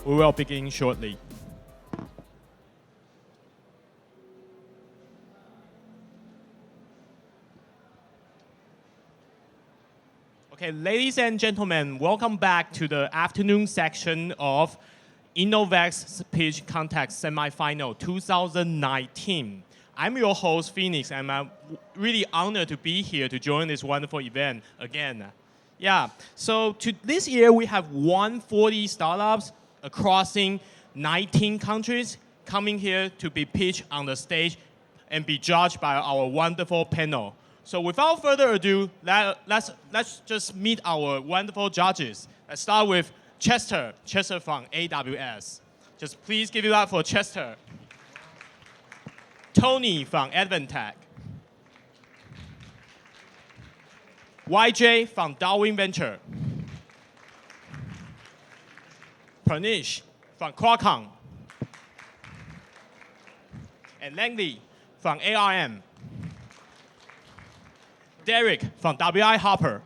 We will begin shortly. Okay, ladies and gentlemen, welcome back to the afternoon section of InnoVEX Pitch Contest Semifinal 2019. I'm your host, Phoenix, and I'm really honored to be here to join this wonderful event again. Yeah, so this year we have 140 startups across 19 countries coming here to be pitched on the stage and be judged by our wonderful panel. So without further ado, let's just meet our wonderful judges. Let's start with Chester from AWS. Just please give it up for Chester. Tony from Advantech. YJ from Darwin Venture. Pernish from Qualcomm. And Langley from ARM. Derek from WI Hopper.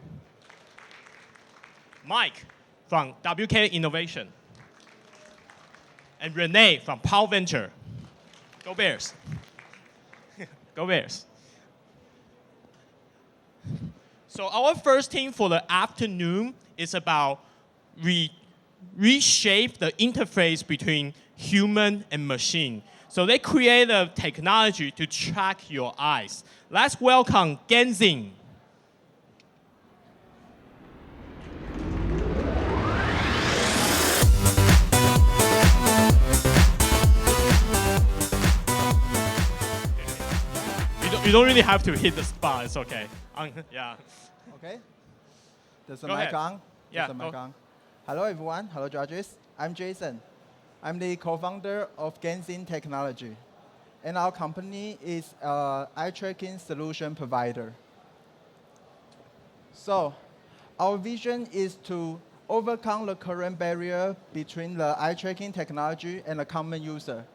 Mike from WK Innovation. And Renee from Powell Venture. Go Bears. Go Bears. So our first thing for the afternoon is about reshape the interface between human and machine. So they create a technology to track your eyes. Let's welcome Genzin. You don't really have to hit the spot, it's okay. Yeah. Okay. There's a Go mic ahead. on. Yeah, There's a mic go. on. Hello, everyone. Hello, judges. I'm Jason. I'm the co-founder of Genzin Technology. And our company is an eye tracking solution provider. So our vision is to overcome the current barrier between the eye tracking technology and the common user.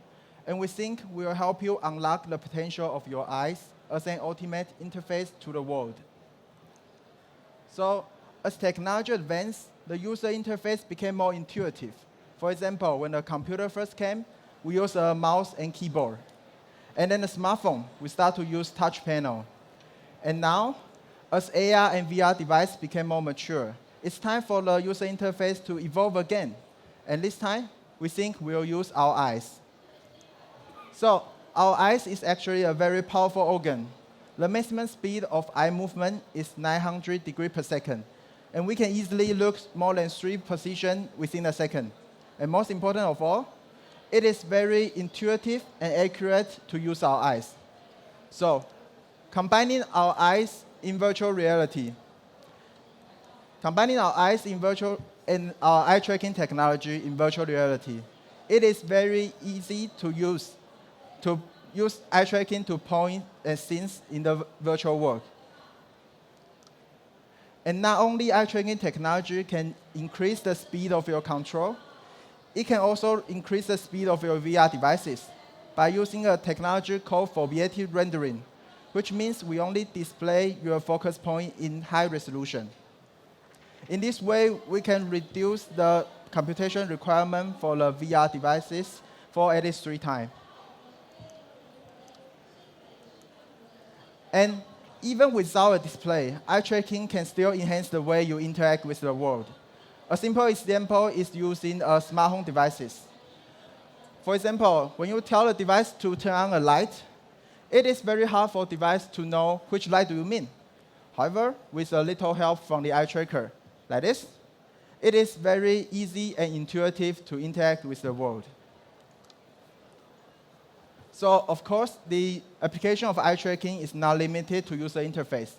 And we think we will help you unlock the potential of your eyes as an ultimate interface to the world. So as technology advanced, the user interface became more intuitive. For example, when the computer first came, we used a mouse and keyboard. And then the smartphone, we start to use touch panel. And now, as AR and VR devices became more mature, it's time for the user interface to evolve again. And this time, we think we'll use our eyes. So our eyes is actually a very powerful organ. The maximum speed of eye movement is 900 degrees per second. And we can easily look more than 3 positions within a second. And most important of all, it is very intuitive and accurate to use our eyes. So combining our eyes in virtual reality, combining our eyes in virtual and our eye tracking technology in virtual reality, it is very easy to use eye tracking to point at scenes in the virtual world. And not only eye tracking technology can increase the speed of your control, it can also increase the speed of your VR devices by using a technology called foveated rendering, which means we only display your focus point in high resolution. In this way, we can reduce the computation requirement for the VR devices for at least 3 times. And even without a display, eye tracking can still enhance the way you interact with the world. A simple example is using smart home devices. For example, when you tell the device to turn on a light, it is very hard for the device to know which light do you mean. However, with a little help from the eye tracker, like this, it is very easy and intuitive to interact with the world. So, of course, the application of eye tracking is not limited to user interface.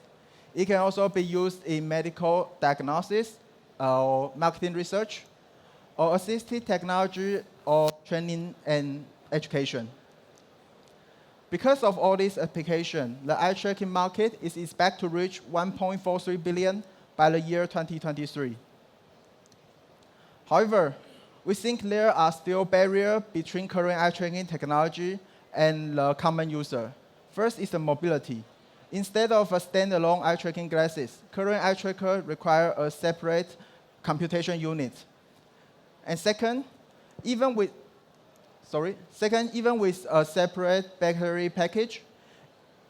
It can also be used in medical diagnosis, or marketing research, or assistive technology, or training and education. Because of all these applications, the eye tracking market is expected to reach 1.43 billion by the year 2023. However, we think there are still barriers between current eye tracking technology and the common user. First is the mobility. Instead of a standalone eye tracking glasses, current eye tracker require a separate computation unit. And second, Even with, second, even with a separate battery package,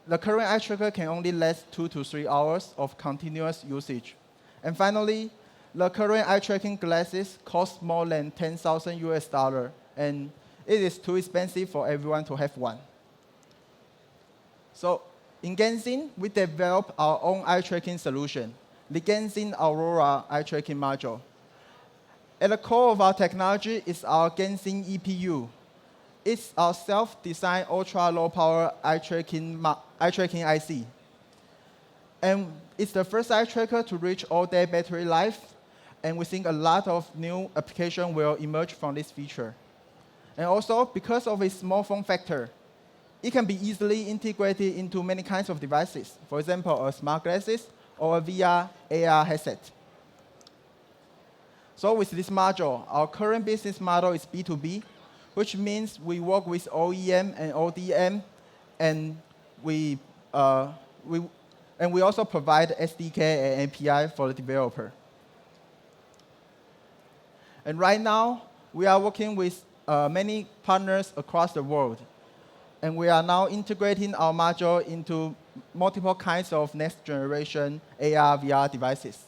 the current eye tracker can only last 2 to 3 hours of continuous usage. And finally, the current eye tracking glasses cost more than 10,000 US dollar, and it is too expensive for everyone to have one. So in Genshin, we developed our own eye tracking solution, the Genshin Aurora eye tracking module. At the core of our technology is our Genshin EPU. It's our self-designed ultra-low power eye tracking IC. And it's the first eye tracker to reach all-day battery life, and we think a lot of new applications will emerge from this feature. And also, because of its small form factor, it can be easily integrated into many kinds of devices. For example, a smart glasses or a VR, AR headset. So with this module, our current business model is B2B, which means we work with OEM and ODM, and we also provide SDK and API for the developer. And right now, we are working with many partners across the world. And we are now integrating our module into multiple kinds of next generation AR, VR devices.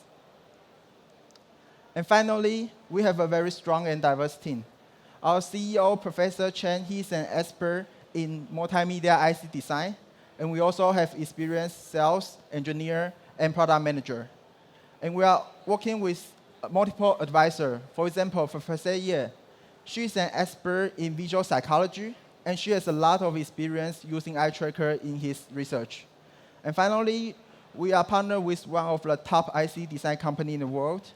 And finally, we have a very strong and diverse team. Our CEO, Professor Chen, he's an expert in multimedia IC design. And we also have experienced sales, engineer, and product manager. And we are working with multiple advisors. For example, Professor Ye, she's an expert in visual psychology, and she has a lot of experience using eye tracker in his research. And finally, we are partnered with one of the top IC design companies in the world,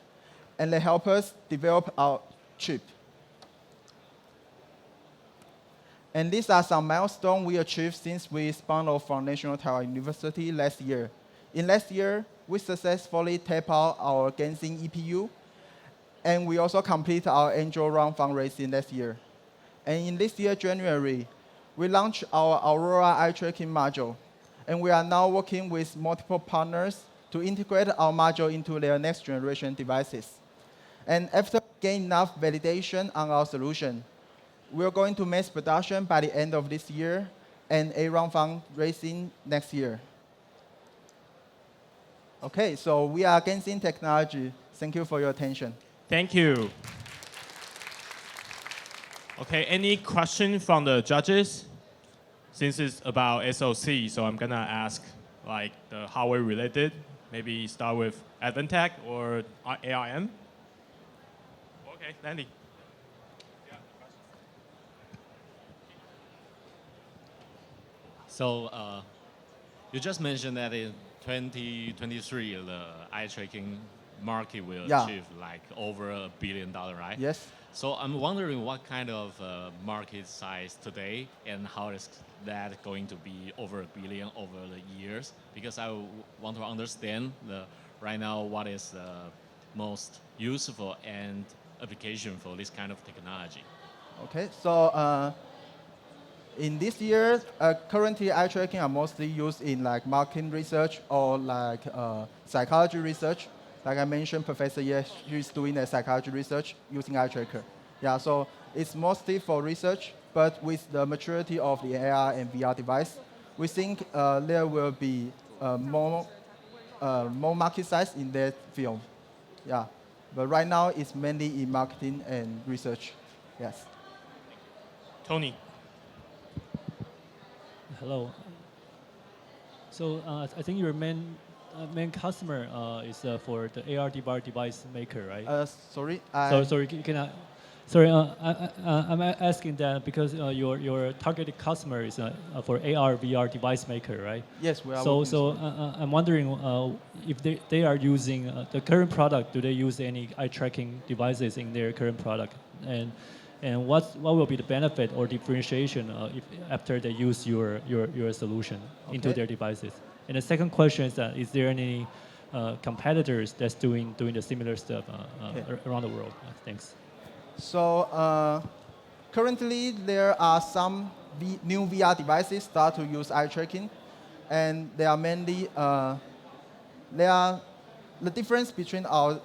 and they help us develop our chip. And these are some milestones we achieved since we spun off from National Taiwan University last year. In last year, we successfully tapped out our Genshin EPU, and we also completed our angel round fundraising last year. And in this year, January, we launched our Aurora eye tracking module. And we are now working with multiple partners to integrate our module into their next generation devices. And after gaining enough validation on our solution, we're going to mass production by the end of this year and a round fundraising next year. Okay, so we are Genshin Technology. Thank you for your attention. Thank you. Okay, any question from the judges? Since it's about SoC, so I'm gonna ask like the hardware related. Maybe start with Advantech or ARM. Okay, Landy. So you just mentioned that in 2023, the eye tracking market will achieve like over $1 billion, right? Yes. So I'm wondering what kind of market size today, and how is that going to be over $1 billion over the years? Because I want to understand right now what is the most useful and application for this kind of technology. Okay, so in this year, currently eye tracking are mostly used in like marketing research or like psychology research. Like I mentioned, Professor Ye, she's doing a psychology research using eye tracker. Yeah, so it's mostly for research, but with the maturity of the AR and VR device, we think there will be more market size in that field. Yeah, but right now it's mainly in marketing and research. Yes. Tony. Hello. So I think your main customer is for the AR device maker, right? Sorry. Sorry, can I? Sorry, I'm asking that because your targeted customer is for AR VR device maker, right? Yes, we are. So I'm wondering if they are using the current product. Do they use any eye tracking devices in their current product? And what will be the benefit or differentiation if after they use your solution into their devices? And the second question is that is there any competitors that's doing the similar stuff around the world? Thanks. So currently there are some new VR devices start to use eye tracking, and they are mainly the difference between our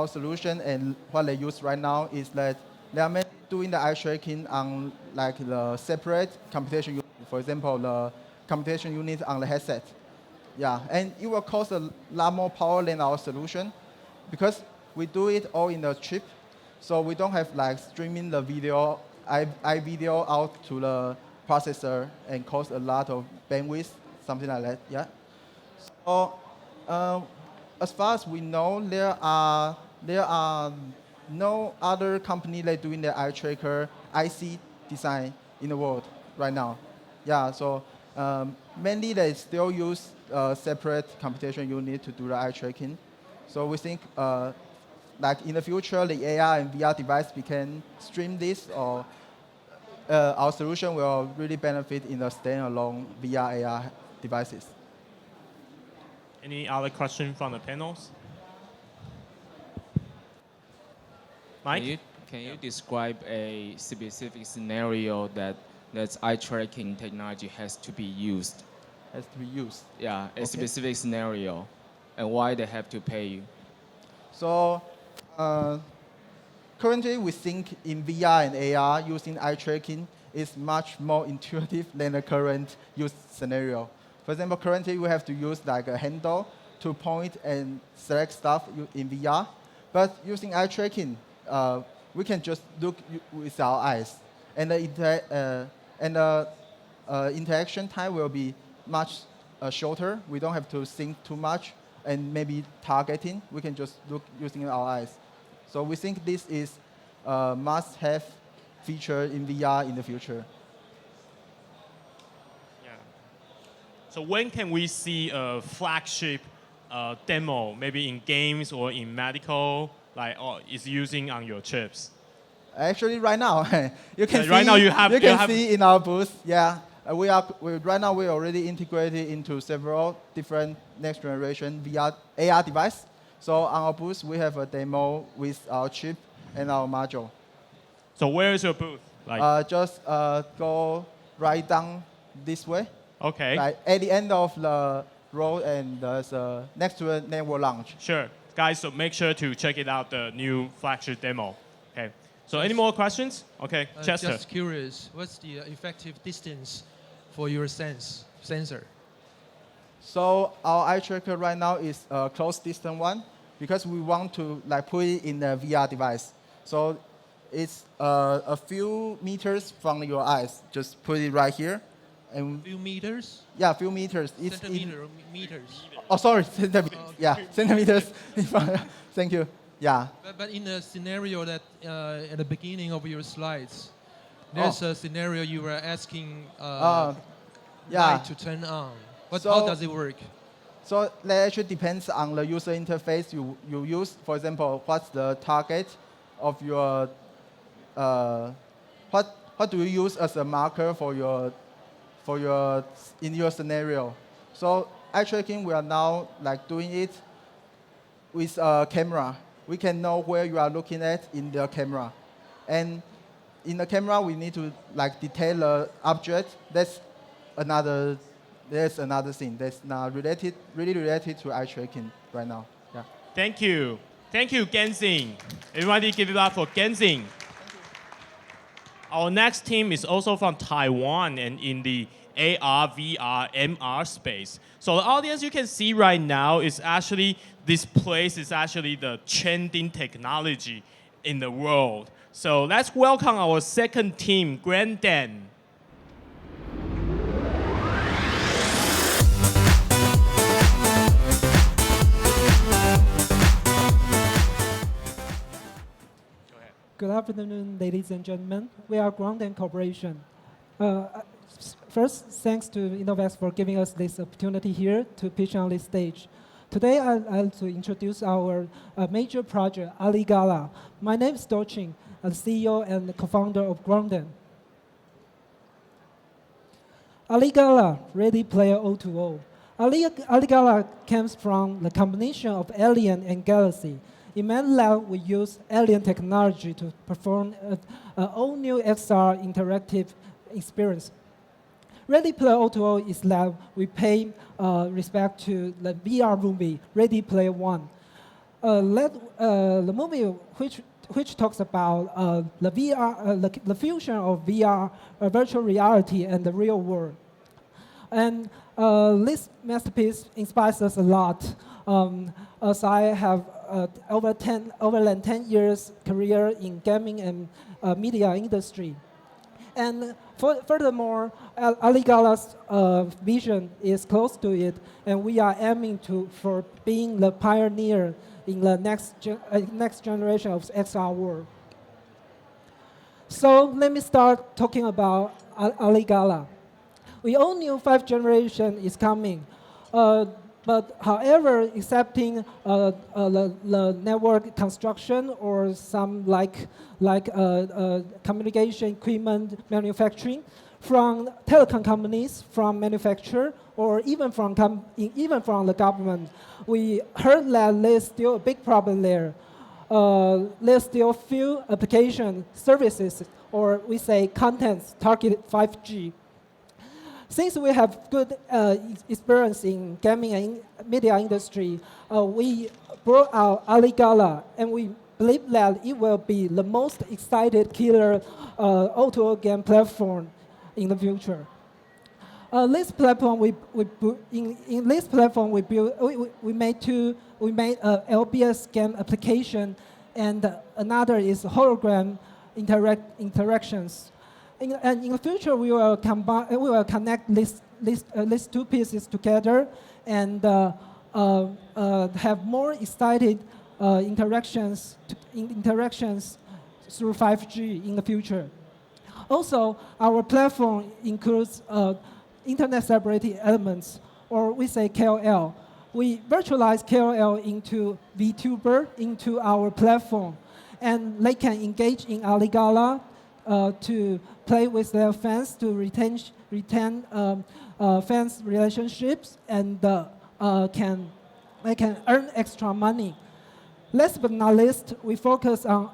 solution and what they use right now is that they are mainly doing the eye tracking on like the separate computation unit. For example, the computation unit on the headset. Yeah, and it will cost a lot more power than our solution because we do it all in the chip. So we don't have like streaming the video, iVideo out to the processor and cost a lot of bandwidth, something like that. Yeah. So as far as we know, there are no other company that doing the eye tracker IC design in the world right now. Yeah. So mainly they still use separate computation unit to do the eye tracking. So we think like in the future, the AR and VR device can stream this, or our solution will really benefit in the standalone VR AR devices. Any other question from the panels? Mike? Can you describe a specific scenario that eye tracking technology has to be used? Has to be used. Yeah, a Okay. specific scenario, and why they have to pay you. So currently, we think in VR and AR, using eye tracking is much more intuitive than the current use scenario. For example, currently we have to use like a handle to point and select stuff in VR. But using eye tracking, we can just look with our eyes. And the interaction time will be much shorter. We don't have to think too much and maybe targeting. We can just look using our eyes. So we think this is a must-have feature in VR in the future. Yeah. So when can we see a flagship demo, maybe in games or in medical, like or is using on your chips? Actually, right now, you can Yeah, right now you have- see in our booth. Yeah, right now we already integrated into several different next generation VR AR device. So on our booth, we have a demo with our chip and our module. So where is your booth? Like, Just go right down this way. okay, Right at the end of the road, and there's next to a network launch. sure. Guys, so make sure to check it out, the new flagship demo. Okay. So any more questions? Okay, Chester. Just curious, what's the effective distance for your sensor? So our eye tracker right now is a close distance one because we want to like put it in a VR device. So it's a few meters from your eyes. Just put it right here, and Few meters? yeah, a few meters. It's Centimeter or meters? oh, sorry, centimeters. Oh, okay. Yeah, centimeters. Thank you. Yeah. But in a scenario that at the beginning of your slides, there's a scenario you were asking Yeah. light to turn on. How So- does it work? So that actually depends on the user interface you use. For example, what's the target of your what do you use as a marker for your in your scenario? So eye tracking, we are now like doing it with a camera. We can know where you are looking at in the camera, and in the camera we need to like detail the object. That's another thing that's not really related to eye tracking right now. Yeah. Thank you. Thank you, Genzing. Everybody give it up for Genzing. Our next team is also from Taiwan and in the AR, VR, MR space. So the audience you can see right now is actually, this place is actually the trending technology in the world. So let's welcome our second team, Grandin. Good afternoon, ladies and gentlemen. We are Grounded Corporation. First, thanks to InnoVEX for giving us this opportunity here to pitch on this stage. Today, I'd like to introduce our major project, Ali Gala. My name is Do Ching, I'm the CEO and co-founder of Grounded. Ali Gala, Ready Player O2O. Ali Gala comes from the combination of Alien and Galaxy. In MATLAB, we use Alien technology to perform an all-new XR interactive experience. Ready Player O2O is that we pay respect to the VR movie, Ready Player One. The movie which which talks about the VR, the fusion of VR, virtual reality, and the real world. And this masterpiece inspires us a lot, as I have over than 10 years career in gaming and media industry. And furthermore, Aligala's vision is close to it, and we are aiming for being the pioneer in the next generation of XR world. So let me start talking about Aligala. We all knew 5th generation is coming, but however, accepting the network construction or some like communication equipment manufacturing from telecom companies, from manufacturer, or even from the government, we heard that there's still a big problem there. There's still few application services, or we say contents targeted 5G. Since we have good experience in gaming and media industry, we brought out Aligala, and we believe that it will be the most excited killer O2O game platform in the future. This platform we made a LBS game application, and another is hologram interactions. And in the future, we will connect these two pieces together and have more excited interactions through 5G in the future. Also, our platform includes internet separated elements, or we say KOL. We virtualize KOL into VTuber into our platform, and they can engage in Aligala to play with their fans, to retain fans' relationships, and they can earn extra money. Last but not least, we focus on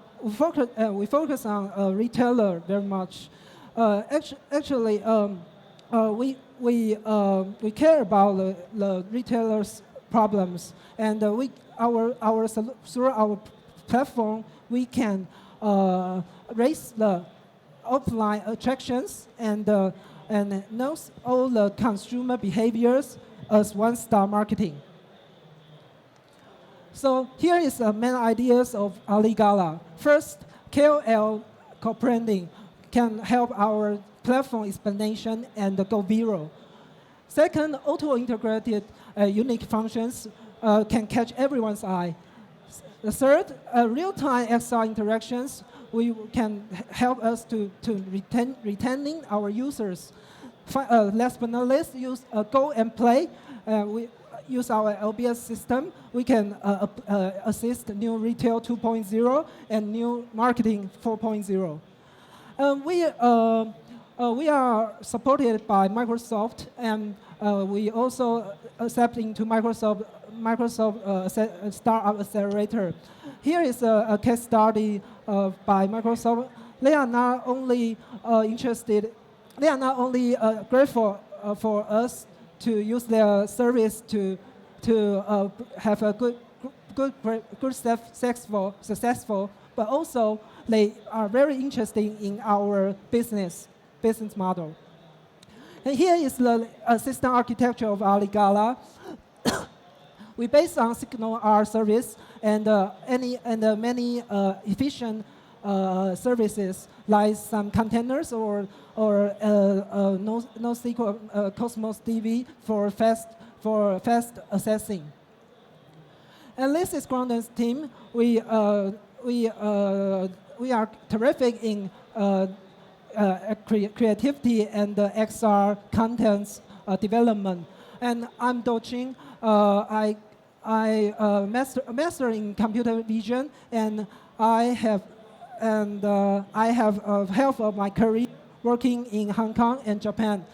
retailer very much. Actually, we care about the retailers' problems, and through our platform we can raise the offline attractions and knows all the consumer behaviors as one-star marketing. So here is the main ideas of Aligala. First, KOL co-branding can help our platform explanation and go viral. Second, auto-integrated unique functions can catch everyone's eye. The third, real-time XR interactions can help us to retaining our users. Last but not least, use Go and Play. We use our LBS system. We can assist new retail 2.0 and new marketing 4.0. We are supported by Microsoft, and we also accept into Microsoft Startup Accelerator. Here is a case study by Microsoft. They are not only grateful for us to use their service to have a good successful, but also they are very interested in our business model. And here is the system architecture of Aligala. We base on Signal-R service and many efficient services like some containers or NoSQL Cosmos DB for fast accessing. And this is Groundon's team. We are terrific in creativity and XR contents development. And I'm Doqing. I master in computer vision, and I have half of my career working in Hong Kong and Japan.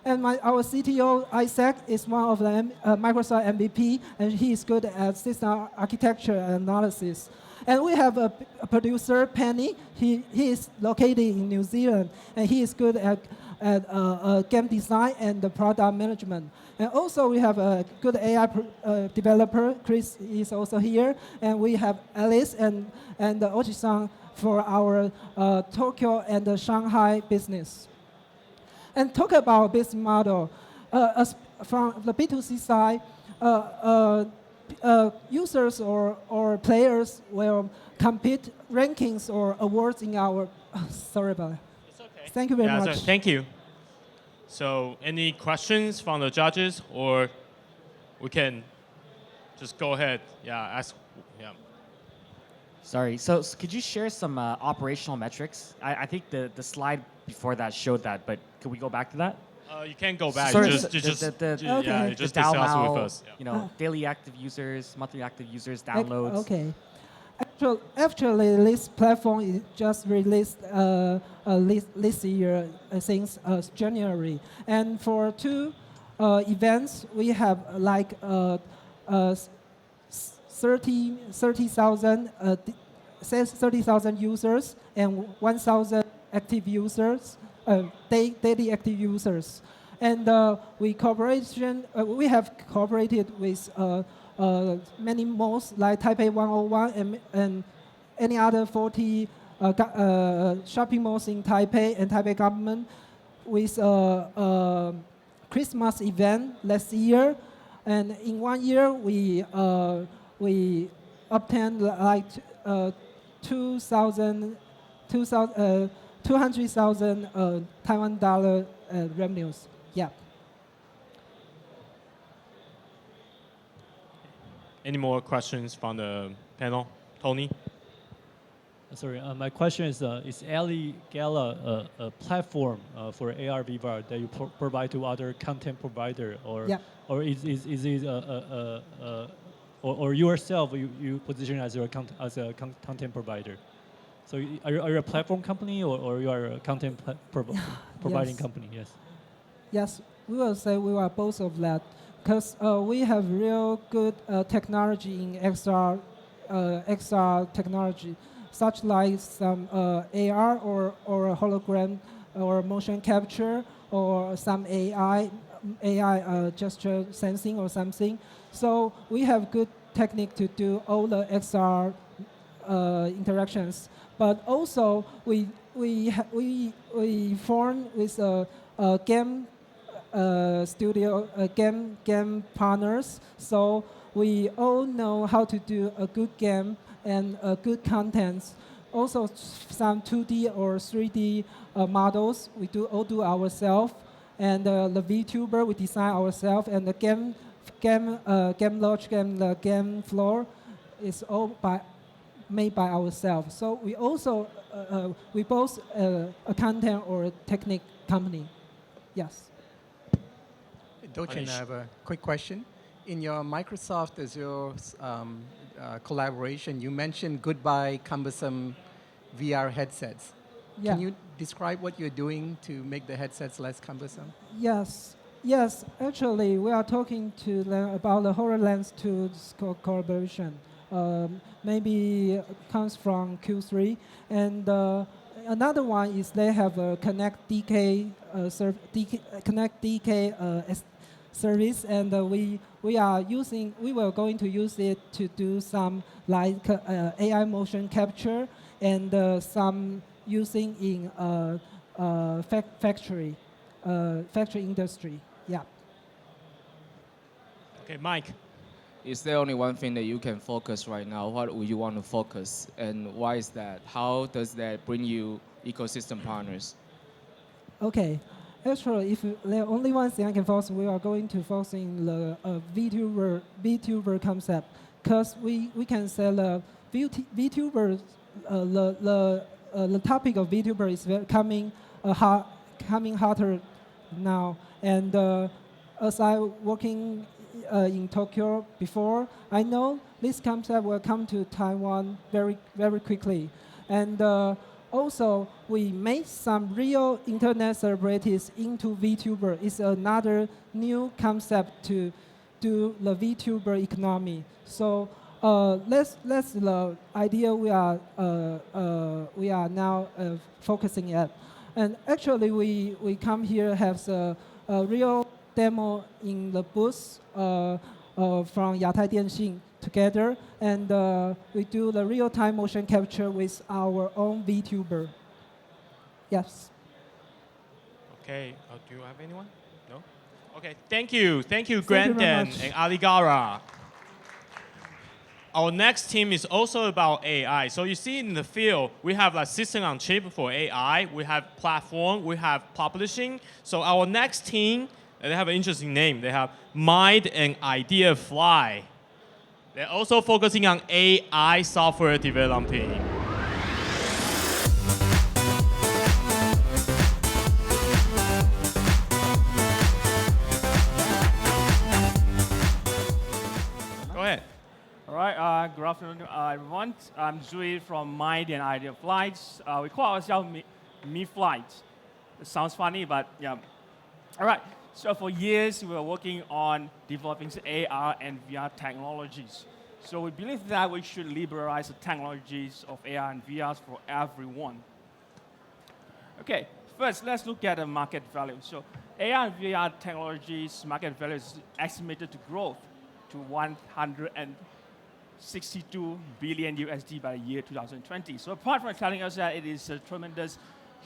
And our CTO, Isaac, is one of the Microsoft MVP, and he is good at system architecture analysis. And we have a producer, Penny. He is located in New Zealand, and he is good at game design and the product management. And also we have a good AI developer. Chris is also here. And we have Alice and Oji-san for our Tokyo and the Shanghai business. And talk about business model. From the B2C side, users or players will compete rankings or awards in our. Sorry about that. It's okay. Thank you very Yeah, much. so thank you. So any questions from the judges, or we can just go ahead. Yeah, ask. Yeah. Sorry, so could you share some operational metrics? I think the slide before that showed that, but could we go back to that? You can go back. Sorry, just the- just the- yeah, Okay. just the DAO discuss MAO, with us. Yeah. You know, daily active users, monthly active users, downloads. Okay. Actually, this platform is just released this year, since January. And for two events, we have like 30,000 users and 1,000 active users, daily active users. And we have cooperated with many malls like Taipei 101 and any other 40 shopping malls in Taipei and Taipei government with a Christmas event last year. And in 1 year, we obtained like 200,000 Taiwan dollar revenues. Yeah. Any more questions from the panel? Tony? Sorry, my question is Ali Gala a platform for AR VR that you provide to other content provider, or Yeah. or is it or yourself you position as a content provider? So are you a platform company or you are a content providing Yes. company? Yes. Yes, we will say we are both of that, because we have real good technology in XR technology, such like some AR or hologram or motion capture or some AI gesture sensing or something. So we have good technique to do all the XR interactions. But also we form with a game studio, game partners. So we all know how to do a good game and good contents. Also some 2D or 3D models we all do ourselves. And the VTuber we design ourselves, and the game logic and the game floor is all made by ourselves. So we also we both a content or a technique company. Yes. Dochin, I have a quick question. In your Microsoft Azure collaboration, you mentioned goodbye cumbersome VR headsets. Yeah. Can you describe what you're doing to make the headsets less cumbersome? Yes. Yes. Actually, we are talking to them about the HoloLens 2 collaboration. Maybe comes from Q3. And another one is they have a Connect DK service, and we were going to use it to do some like AI motion capture and some using in factory industry. Yeah. Okay, Mike. Is there only one thing that you can focus right now? What would you want to focus, and why is that? How does that bring you ecosystem partners? Okay. Actually, if there only one thing I can focus, we are going to focus in the VTuber concept, because we can sell a VTuber. The topic of VTuber is coming hotter now, and as I working in Tokyo before, I know this concept will come to Taiwan very quickly, and Also, we made some real internet celebrities into VTuber. It's another new concept to do the VTuber economy. So that's the idea we are now focusing at. And actually, we come here have a real demo in the booth from Yatai Dianxin together, and we do the real-time motion capture with our own VTuber. Yes. Okay, do you have anyone? No? Okay, thank you. Thank you, Thank you very Grandin much. and Aligara. Our next team is also about AI. So you see in the field, we have a system on chip for AI, we have platform, we have publishing. So our next team, they have an interesting name. They have Mind and Idea Fly. They're also focusing on AI software developing. Go ahead. All right, good afternoon, everyone. I'm Zui from Mind and Idea Flights. We call ourselves Me Flights. It sounds funny, but yeah. All right, so for years, we were working on developing AR and VR technologies. So we believe that we should liberalize the technologies of AR and VR for everyone. Okay, first, let's look at the market value. So AR and VR technologies market value is estimated to grow to 162 billion USD by the year 2020. So apart from telling us that it is a tremendous,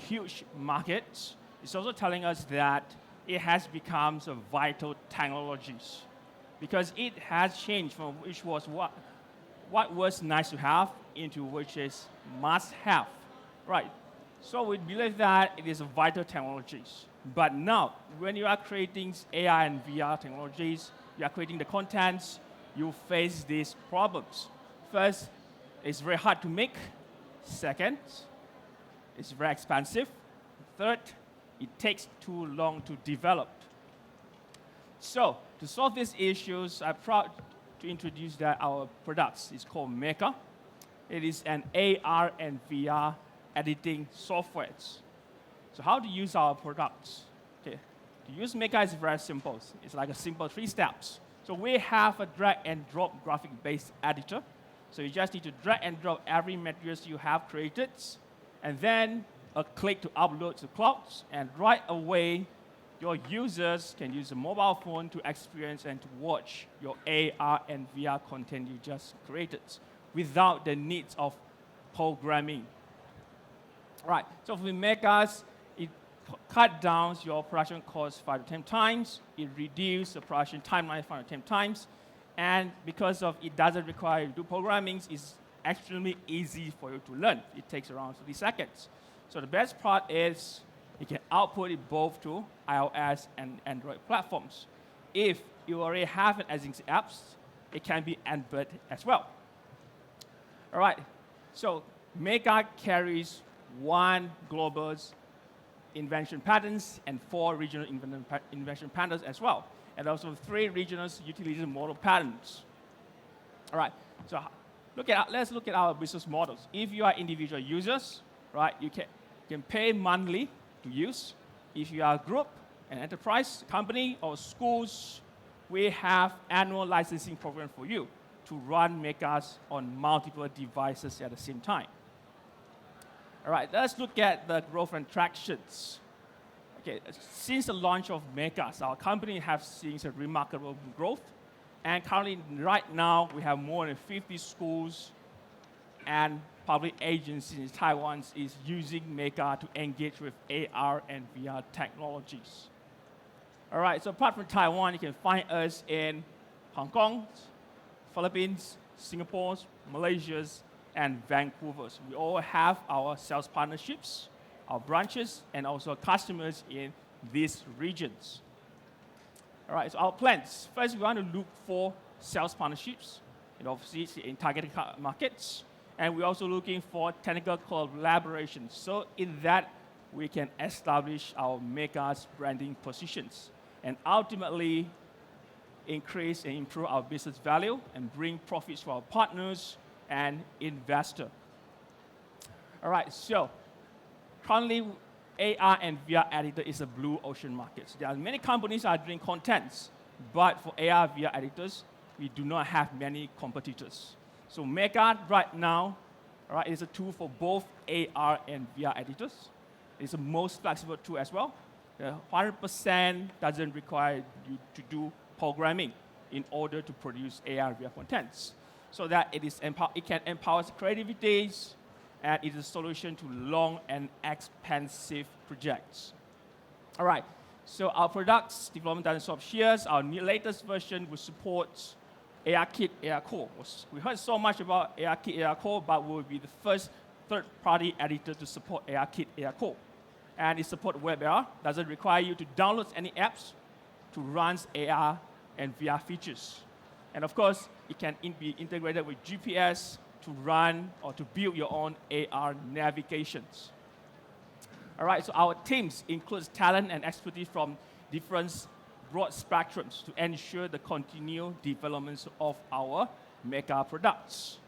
huge market, it's also telling us that it has become a vital technologies because it has changed from which was what was nice to have into which is must have, right? So we believe that it is a vital technologies. But now, when you are creating AI and VR technologies, you are creating the contents, you face these problems. First, it's very hard to make. Second, it's very expensive. Third, it takes too long to develop. So, to solve these issues, I'm proud to introduce that our products is called Mecha. It is an AR and VR editing software. So how to use our products? Okay. To use Mecha is very simple. It's like a simple 3 steps. So we have a drag and drop graphic-based editor. So you just need to drag and drop every materials you have created, and then a click to upload to clouds, and right away, your users can use a mobile phone to experience and to watch your AR and VR content you just created without the needs of programming. Right, so for Mechas, it cut down your production cost 5 to 10 times, it reduces the production timeline 5 to 10 times, and because of it doesn't require you to do programming, it's extremely easy for you to learn. It takes around 30 seconds. So the best part is you can output it both to iOS and Android platforms. If you already have an existing apps, it can be embedded as well. All right, so Mecha carries 1 global invention patents and 4 regional invention patents as well, and also 3 regional utility model patents. All right, so let's look at our business models. If you are individual users, right, you can pay monthly to use. If you are a group, an enterprise, company, or schools, we have annual licensing program for you to run Mechas on multiple devices at the same time. All right, let's look at the growth and tractions. Okay, since the launch of Mechas, our company has seen a remarkable growth. And currently, right now, we have more than 50 schools and public agencies in Taiwan is using Mecha to engage with AR and VR technologies. All right, so apart from Taiwan, you can find us in Hong Kong, Philippines, Singapore, Malaysia, and Vancouver. We all have our sales partnerships, our branches, and also customers in these regions. All right, so our plans. First, we want to look for sales partnerships, and obviously in targeted markets. And we're also looking for technical collaboration. So in that, we can establish our Mecha's branding positions and ultimately increase and improve our business value and bring profits for our partners and investor. All right, so currently, AR and VR editor is a blue ocean market. There are many companies are doing contents, but for AR, VR editors, we do not have many competitors. So Mega right now, right, is a tool for both AR and VR editors. It's the most flexible tool as well. 100% doesn't require you to do programming in order to produce AR VR contents. So that it can empower creativities, and it is a solution to long and expensive projects. All right, so our products development doesn't stop here. Our latest version will support ARKit, ARCore. We heard so much about ARKit, ARCore, but we will be the first third-party editor to support ARKit, ARCore. And it supports WebAR, doesn't require you to download any apps to run AR and VR features. And of course, it can be integrated with GPS to run or to build your own AR navigations. All right, so our teams includes talent and expertise from different broad spectrums to ensure the continued development of our Mega products.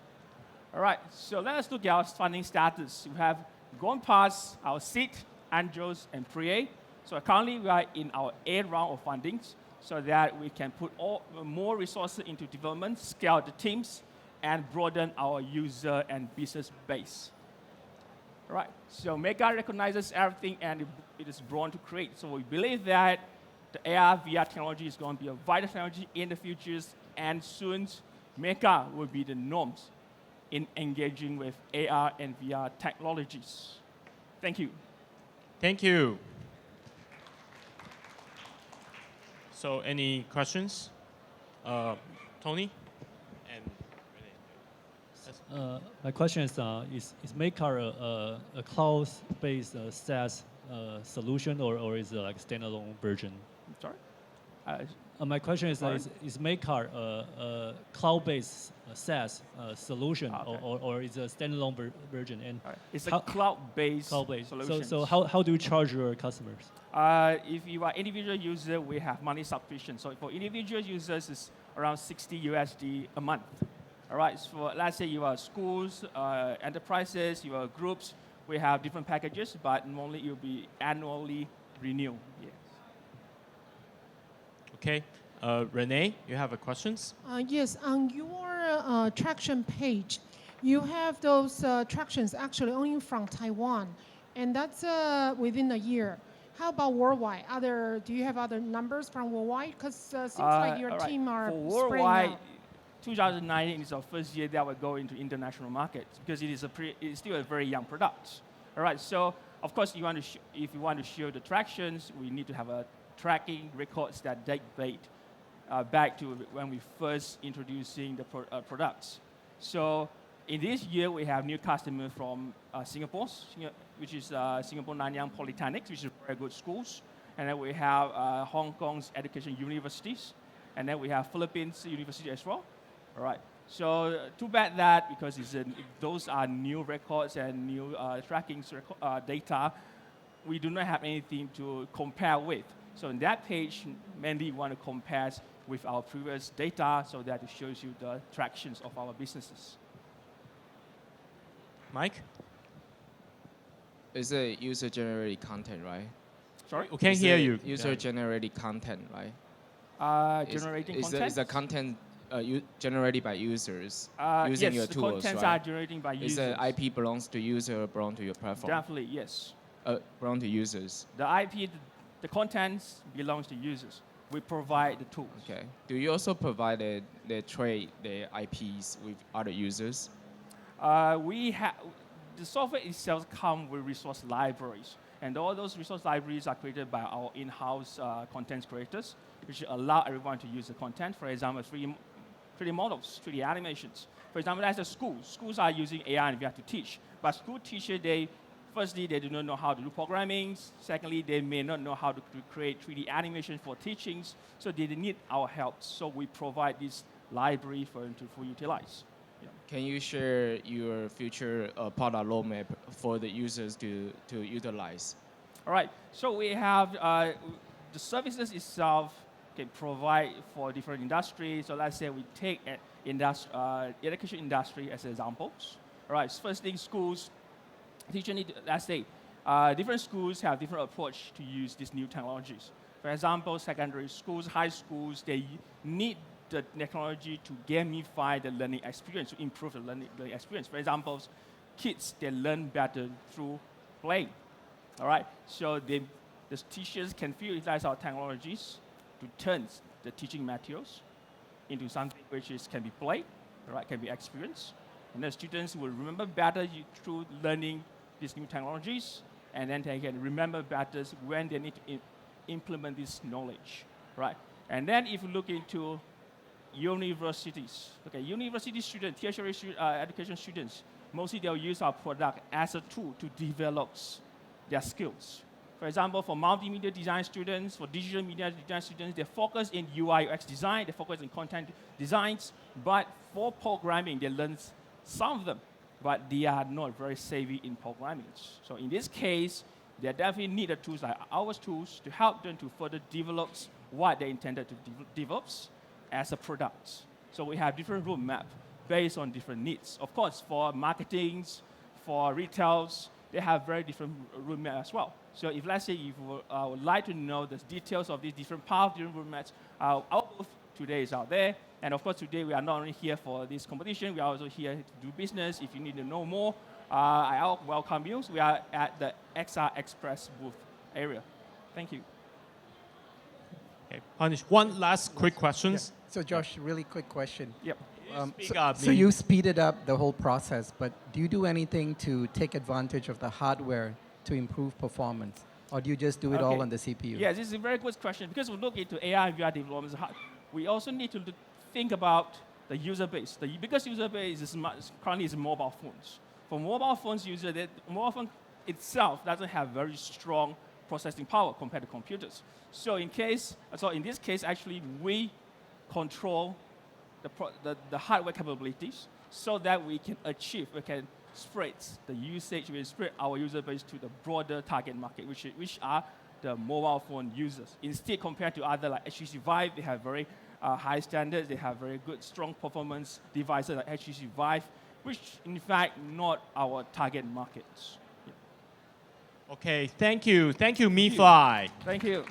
All right, so let us look at our funding status. We have gone past our seed, angels, and pre-A. So currently we are in our 8th round of fundings so that we can put more resources into development, scale the teams, and broaden our user and business base. All right, so Mega recognizes everything and it is born to create. So we believe that the AR, VR technology is going to be a vital technology in the future, and soon Mega will be the norms in engaging with AR and VR technologies. Thank you. Thank you. So any questions? Tony? And My question is Maker a cloud-based SaaS solution, or is it like standalone version? Sorry? My question is Maker a cloud-based SaaS solution, or is it a standalone version? And it's a cloud-based solution. So how do you charge your customers? If you are individual user, we have money subscription. So for individual users, it's around $60 a month. All right, so let's say you are schools, enterprises, you are groups, we have different packages, but normally it will be annually renewed. Yes. Okay, Renee, you have a questions? Yes, on your traction page, you have those tractions actually only from Taiwan, and that's within a year. How about worldwide? Do you have other numbers from worldwide? Because seems like your team are for spreading worldwide, out. 2019 is our first year that we go into international markets because it is still a very young product. All right, so of course, if you want to show the tractions, we need to have a tracking records that date back to when we first introducing the products. So in this year, we have new customers from Singapore, which is Singapore Nanyang Polytechnics, which is very good schools. And then we have Hong Kong's education universities. And then we have Philippines University as well. All right. So too bad that because those are new records and new tracking data, we do not have anything to compare with. So in that page, mainly we want to compare with our previous data so that it shows you the tractions of our businesses. Mike? It's a user-generated content, right? Sorry? We can't hear you. User-generated content, right? Generating content? Is the content generated by users using yes, your the tools, contents right? are generated by users. Is the IP belongs to user or belong to your platform? Definitely, yes. Belong to users. The IP, the contents belongs to users. We provide the tools. Okay. Do you also provide the trade the IPs with other users? The software itself comes with resource libraries. And all those resource libraries are created by our in-house content creators, which allow everyone to use the content. For example, 3D models, 3D animations. For example, as a school, schools are using AI and VR to teach. But school teachers, firstly, they do not know how to do programming. Secondly, they may not know how to create 3D animation for teachings. So they need our help. So we provide this library for them to utilize. Yeah. Can you share your future product roadmap for the users to utilize? All right. So we have the services itself can provide for different industries. So let's say we take education industry as examples. All right. First thing, schools. Teacher need, let's say, different schools have different approach to use these new technologies. For example, secondary schools, high schools, they need the technology to gamify the learning experience, to improve the learning experience. For example, kids, they learn better through play. All right, so the teachers can utilize our technologies to turn the teaching materials into something which can be played, right, can be experienced. And the students will remember better through learning these new technologies, and then they can remember better when they need to implement this knowledge, right? And then if you look into universities, okay, university students, tertiary education students, mostly they'll use our product as a tool to develop their skills. For example, for multimedia design students, for digital media design students, they focus in UI UX design, they focus in content designs, but for programming, they learn some of them, but they are not very savvy in programming. So in this case, they definitely need the tools like our tools to help them to further develop what they intended to develop as a product. So we have different roadmap based on different needs. Of course, for marketing, for retails, they have very different roadmap as well. So if let's say if you would like to know the details of these different parts, different roadmaps, our booth today is out there. And of course, today we are not only here for this competition, we are also here to do business. If you need to know more, I welcome you. We are at the XR Express booth area. Thank you. Okay, Anish, one last quick question. Yeah. So Josh, really quick question. Yep. Speak up, So please. you speeded up the whole process, but do you do anything to take advantage of the hardware to improve performance? Or do you just do it all on the CPU? Yes, this is a very good question. Because we look into AI and VR development, we also need to think about the user base. The biggest user base is currently is mobile phones. For mobile phones user, mobile phone itself doesn't have very strong processing power compared to computers. So in this case, actually, we control the hardware capabilities so that we can spread the usage, we spread our user base to the broader target market, which are the mobile phone users. Instead, compared to other like HTC Vive, they have very high standards, they have very good, strong performance devices like HTC Vive, which in fact not our target markets. Okay, thank you. Thank you, MiFi. Thank you.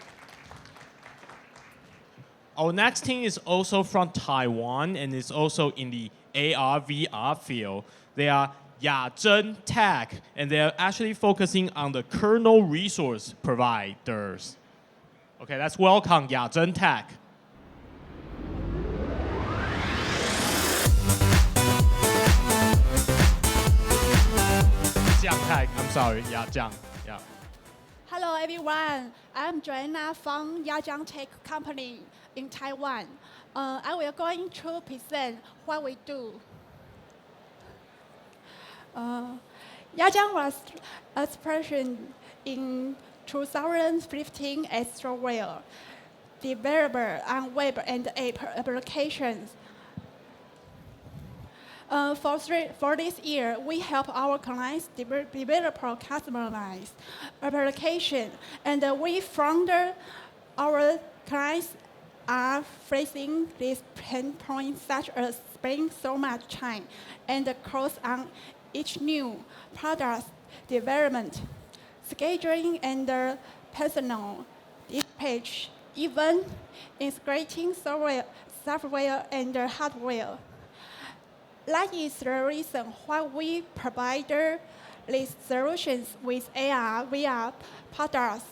Our next team is also from Taiwan and is also in the AR, VR field. They are Yazhen Tech, and they're actually focusing on the kernel resource providers. Okay, let's welcome Yazhen Tech. Jiang Tech, I'm sorry, Jiang. Yeah. Hello everyone, I'm Joanna from Yajiang Tech Company in Taiwan. I will going to present what we do. Yajiang was established in 2015 as software developer on web and app applications. For this year, we help our clients develop customized application, and we found our clients are facing these pain points such as spending so much time and cost on each new product development, scheduling and personal dispatch, even integrating software and hardware. That is the reason why we provide these solutions with AR, VR products.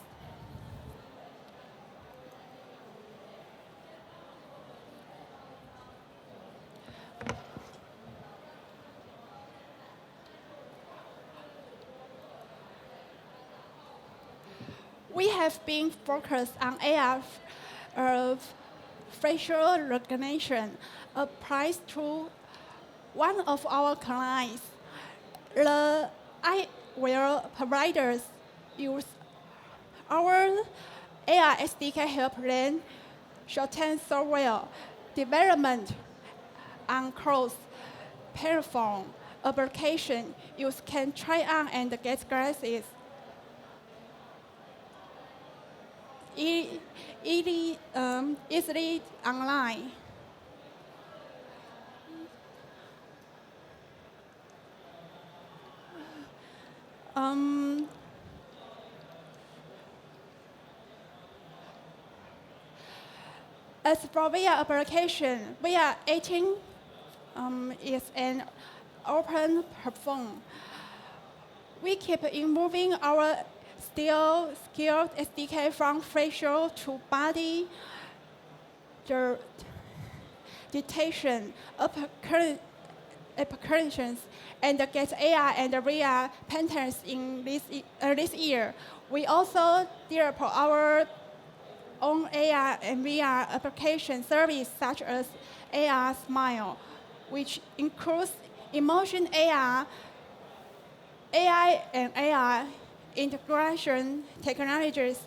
We have been focused on AR facial recognition applies to one of our clients. The eyewear providers use our AR SDK help them shorten software development on cross-platform application. You can try on and get glasses easily online. As for VR application, VR 18 is an open platform. We keep improving our still skilled SDK from facial to body detection applications and get AR and VR patterns in this year. We also develop our own AR and VR application service such as AR Smile, which includes emotion AR, AI and AR integration technologies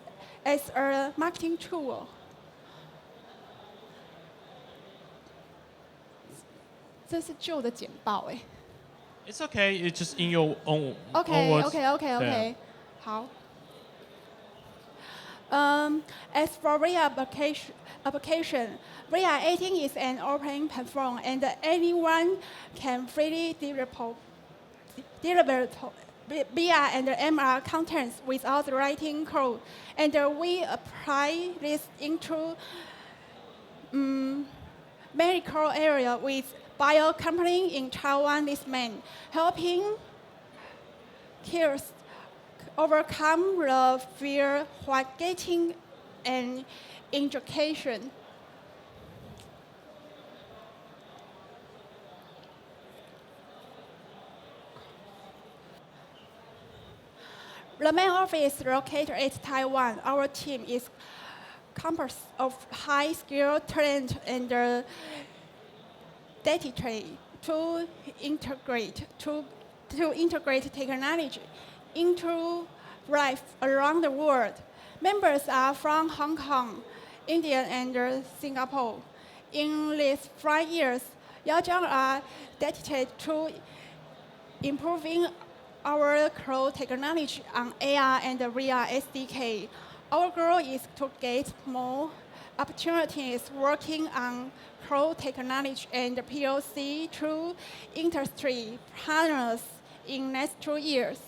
as a marketing tool. 这是旧的简报哎。It's okay. It's just in your own words. Okay. 好。As for VR application, VR 18 is an open platform, and anyone can freely develop VR and MR contents without writing code. And we apply this into medical area with bio company in Taiwan this May, helping kids overcome the fear while getting an education. The main office is located at Taiwan. Our team is composed of high-skilled talent and dedicated to integrate technology into life around the world. Members are from Hong Kong, India, and Singapore. In these 5 years, Yajiang are dedicated to improving our cloud technology on AR and VR SDK. Our goal is to get more opportunities working on cloud technology and POC through industry partners in next 2 years.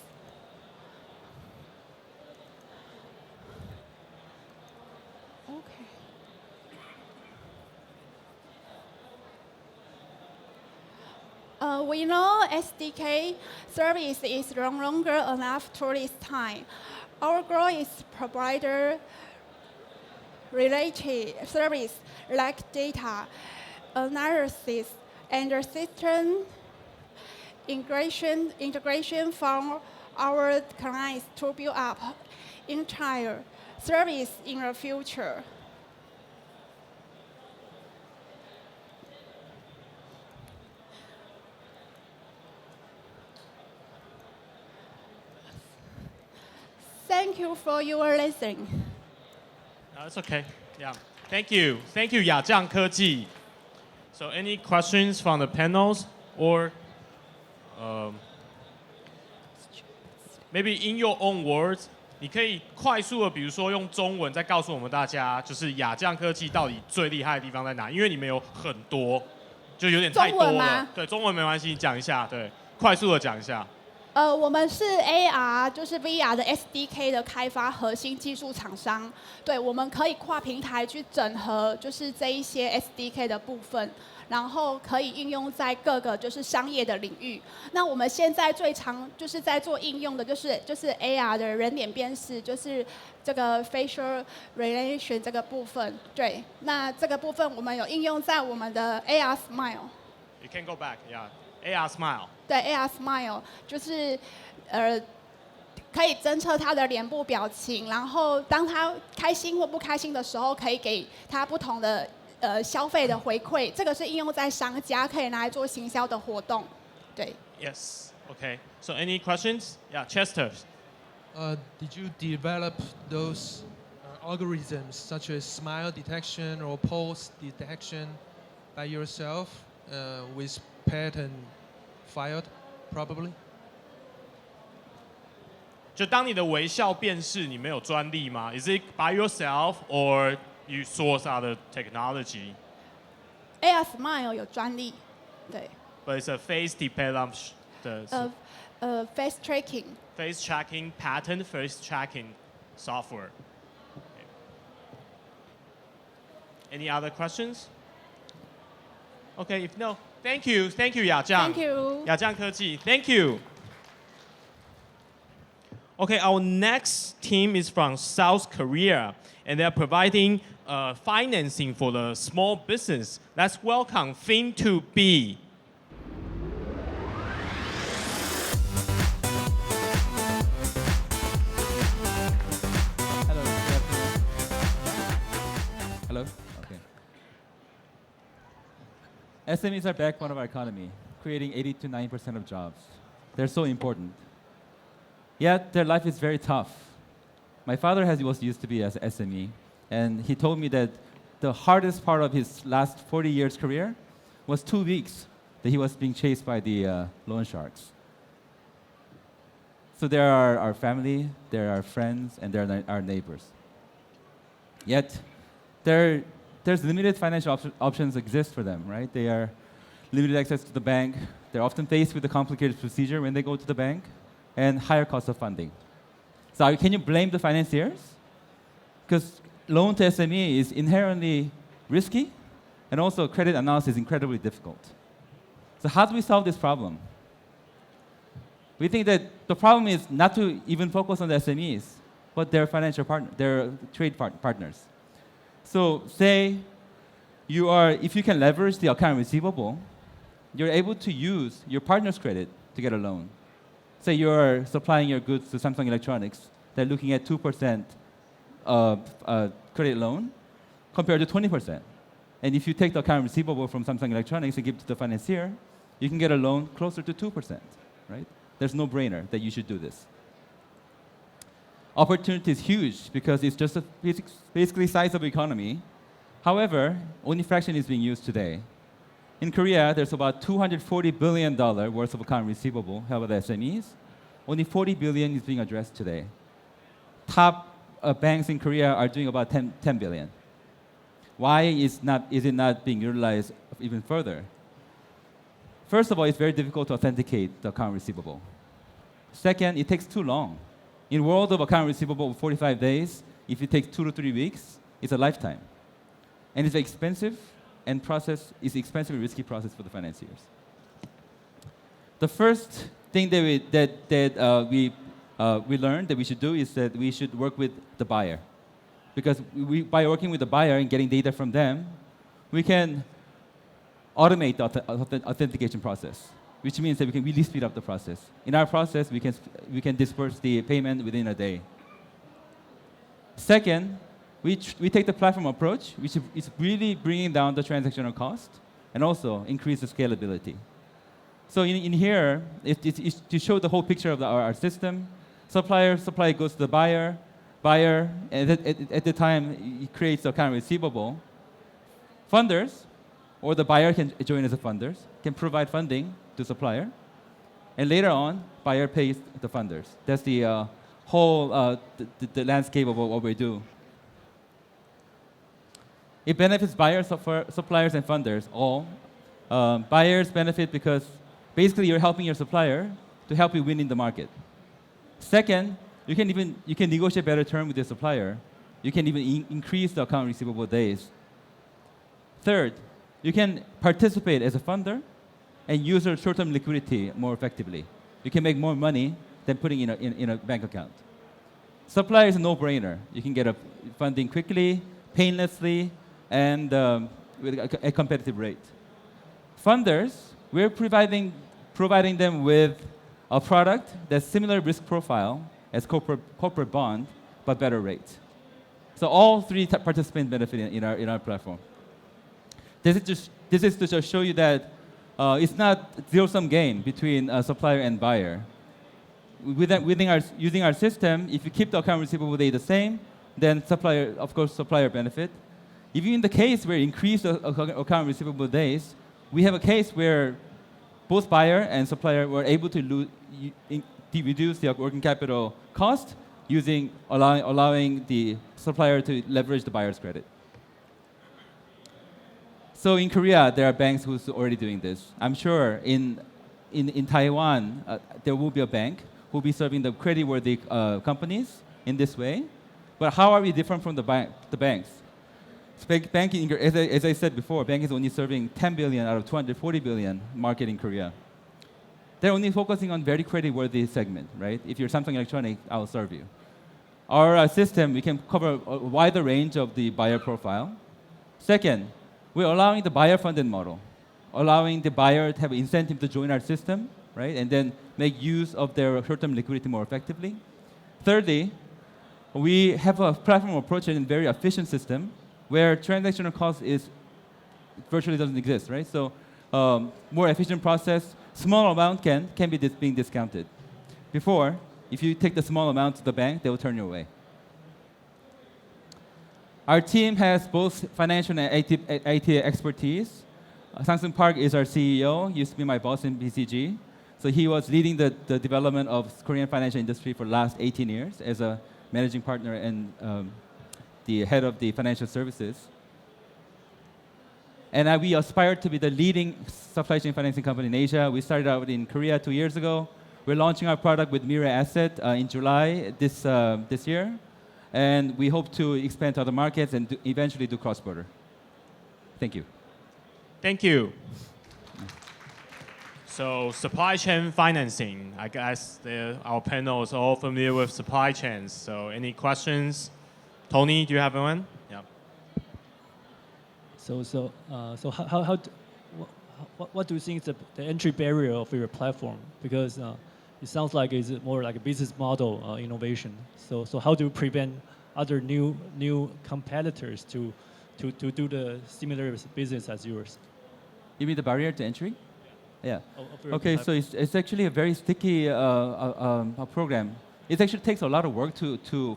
We know SDK service is no longer enough to this time. Our goal is provider related service like data analysis and system integration from our clients to build up entire service in the future. Thank you for your listening. That's okay. Yeah. Thank you. Thank you, Yajiang Keji. So any questions from the panels or maybe in your own words, 你可以快速的，比如说用中文再告诉我们大家，就是雅匠科技到底最厉害的地方在哪？因为你们有很多，就有点太多了。对，中文没关系，你讲一下，对，快速的讲一下。我们是 AR， 就是 VR 的 SDK 的开发核心技术厂商。对，我们可以跨平台去整合，就是这一些 SDK 的部分，然后可以应用在各个就是商业的领域。那我们现在最常就是在做应用的就是 AR 的人脸辨识，就是这个 facial recognition 这个部分。对，那这个部分我们有应用在我们的 AR Smile。You can go back, yeah. AR Smile。对 ，AR Smile 就是可以侦测他的脸部表情，然后当他开心或不开心的时候，可以给他不同的消费的回馈。这个是应用在商家，可以拿来做行销的活动。对。Yes. Okay. So any questions? Yeah, Chester. Did you develop those algorithms such as smile detection or pulse detection by yourself with patent filed, probably? 就当你的微笑辨识，你没有专利吗 ？Is it by yourself or you source out the technology? AR Smile 有专利，对。But it's a face developed 的。face tracking. Face tracking patent face tracking software. Any other questions? Okay, if no, thank you, Yajiang. Thank you. Yajiang Keji, thank you. Okay, our next team is from South Korea, and they're providing financing for the small business. Let's welcome Fin2B. Hello. Good afternoon. Hello. Okay. SMEs are backbone of our economy, creating 80 to 90% of jobs. They're so important. Yet their life is very tough. My father was used to be as an SME, and he told me that the hardest part of his last 40 years career was 2 weeks that he was being chased by the loan sharks. So there are our family, there are friends, and there are our neighbors. Yet there's limited financial options exist for them, right? They are limited access to the bank. They're often faced with a complicated procedure when they go to the bank, and higher cost of funding. So can you blame the financiers? Because loan to SME is inherently risky, and also credit analysis is incredibly difficult. So how do we solve this problem? We think that the problem is not to even focus on the SMEs, but their financial their trade partners. So say if you can leverage the account receivable, you're able to use your partner's credit to get a loan. Say you're supplying your goods to Samsung Electronics, they're looking at 2% credit loan compared to 20%. And if you take the account receivable from Samsung Electronics and give it to the financier, you can get a loan closer to 2%, right? There's no brainer that you should do this. Opportunity is huge because it's just a basically size of economy. However, only fraction is being used today. In Korea, there's about $240 billion worth of account receivable held by the SMEs. Only 40 billion is being addressed today. Top banks in Korea are doing about 10 billion. Why is it not being utilized even further? First of all, it's very difficult to authenticate the account receivable. Second, it takes too long. In world of account receivable of 45 days, if it takes 2 to 3 weeks, it's a lifetime. And it's expensive, and is expensive and risky process for the financiers. The first thing that we learned that we should do is that we should work with the buyer. Because by working with the buyer and getting data from them, we can automate the authentication process, which means that we can really speed up the process. In our process, we can disperse the payment within a day. Second, we take the platform approach, which is really bringing down the transactional cost and also increase the scalability. So in here, it's to show the whole picture of our system. Supplier goes to the buyer, and at the time, it creates the account receivable. Funders, or the buyer can join as a funders, can provide funding to supplier. And later on, buyer pays the funders. That's the whole the landscape of what we do. It benefits buyers, suppliers, and funders all. Buyers benefit because basically you're helping your supplier to help you win in the market. Second, you can negotiate better terms with your supplier. You can even increase the account receivable days. Third, you can participate as a funder and use your short-term liquidity more effectively. You can make more money than putting in a bank account. Supplier is a no-brainer. You can get funding quickly, painlessly, and with a competitive rate. Funders, we're providing them with a product that's similar risk profile as corporate bond, but better rate. So all three participants benefit in our platform. This is to just show you that it's not zero-sum game between supplier and buyer. Using our system, if you keep the account receivable day the same, then supplier benefit. Even in the case where increase the account receivable days, we have a case where both buyer and supplier were able to reduce the working capital cost allowing the supplier to leverage the buyer's credit. So in Korea, there are banks who's already doing this. I'm sure in Taiwan, there will be a bank who will be serving the creditworthy companies in this way. But how are we different from the banks? Banking, as I said before, banking is only serving 10 billion out of 240 billion market in Korea. They're only focusing on very credit-worthy segment, right? If you're Samsung Electronics, I'll serve you. Our system, we can cover a wider range of the buyer profile. Second, we're allowing the buyer-funded model, allowing the buyer to have an incentive to join our system, right? And then make use of their short-term liquidity more effectively. Thirdly, we have a platform approach and a very efficient system where transactional cost is virtually doesn't exist, right? So more efficient process, small amount can be being discounted. Before, if you take the small amount to the bank, they will turn you away. Our team has both financial and IT expertise. Sang-Sung Park is our CEO, used to be my boss in BCG. So he was leading the development of Korean financial industry for the last 18 years as a managing partner and the head of the financial services. And we aspire to be the leading supply chain financing company in Asia. We started out in Korea 2 years ago. We're launching our product with Mira Asset in July this year. And we hope to expand to other markets and eventually do cross-border. Thank you. Thank you. So supply chain financing, I guess our panel is all familiar with supply chains. So any questions? Tony, do you have one? Yeah. What do you think is the entry barrier of your platform? Because it sounds like it's more like a business model innovation. So how do you prevent other new competitors to do the similar business as yours? You mean the barrier to entry? Yeah. Okay, so it's actually a very sticky program. It actually takes a lot of work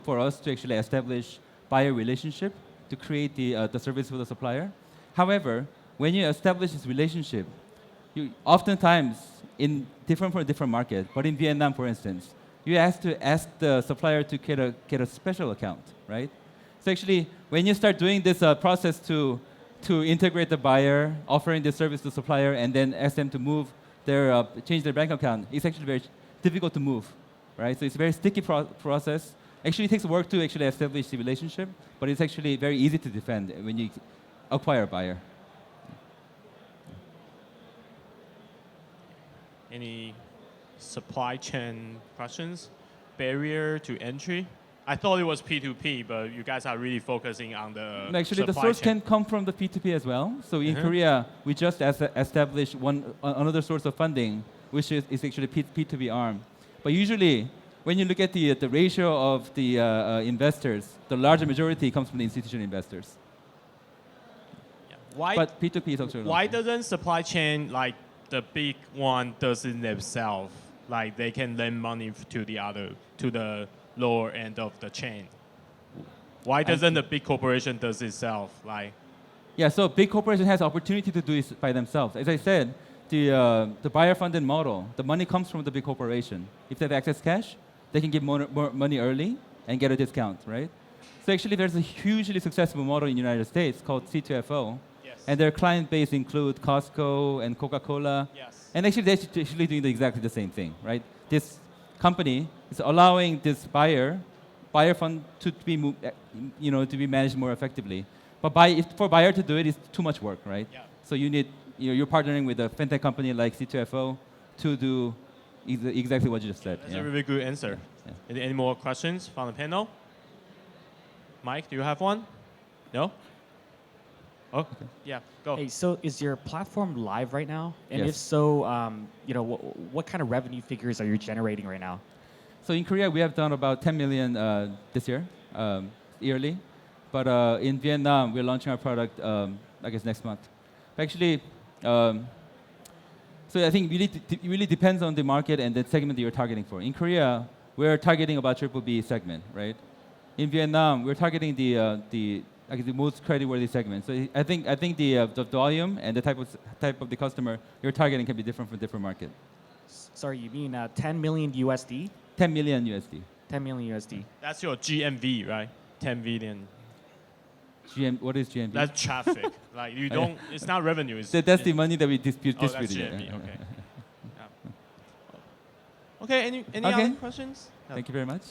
for us to actually establish buyer relationship to create the service for the supplier. However, when you establish this relationship, you oftentimes in different market, but in Vietnam, for instance, you have to ask the supplier to get a special account, right? So actually, when you start doing this process to integrate the buyer, offering the service to the supplier, and then ask them to change their bank account, it's actually very difficult to move, right? So it's a very sticky process. Actually, it takes work to actually establish the relationship, but it's actually very easy to defend when you acquire a buyer. Any supply chain questions? Barrier to entry? I thought it was P2P, but you guys are really focusing on the actually, the source can come from the P2P as well. So in Korea, we just established another source of funding, which is actually P2P arm. But usually, when you look at the ratio of the investors, the larger majority comes from the institutional investors. Yeah. But P2P is also why doesn't supply chain, like the big one, does it themselves? Like they can lend money to the lower end of the chain. Why doesn't the big corporation does itself? Like, yeah, so big corporation has opportunity to do it by themselves. As I said, the buyer-funded model, the money comes from the big corporation. If they have excess cash, they can give more money early and get a discount, right? So actually, there's a hugely successful model in the United States called C2FO, and their client base include Costco and Coca-Cola. Yes. And actually, they're actually doing exactly the same thing, right? This company is allowing this buyer fund to be to be managed more effectively. But for buyer to do it is too much work, right? Yeah. So you need you're partnering with a fintech company like C2FO to do exactly what you just said. That's a really good answer. Yeah. Any more questions from the panel? Mike, do you have one? No? Oh, okay. Yeah, go. Hey, so is your platform live right now? And Yes. if so, what kind of revenue figures are you generating right now? So in Korea, we have done about 10 million this year, yearly. But in Vietnam, we're launching our product, I guess, next month. Actually, so I think it really depends on the market and the segment that you're targeting for. In Korea, we're targeting about triple B segment, right? In Vietnam, we're targeting the most creditworthy segment. So I think the volume and the type of the customer you're targeting can be different for different market. Sorry, you mean 10 million USD? 10 million USD. 10 million USD. That's your GMV, right? 10 billion. What is GMV? That's traffic. Like you don't. It's not revenue. That's the money that we dispute. Oh, that's GMV. Okay. Yeah. Okay. Any other questions? No. Thank you very much.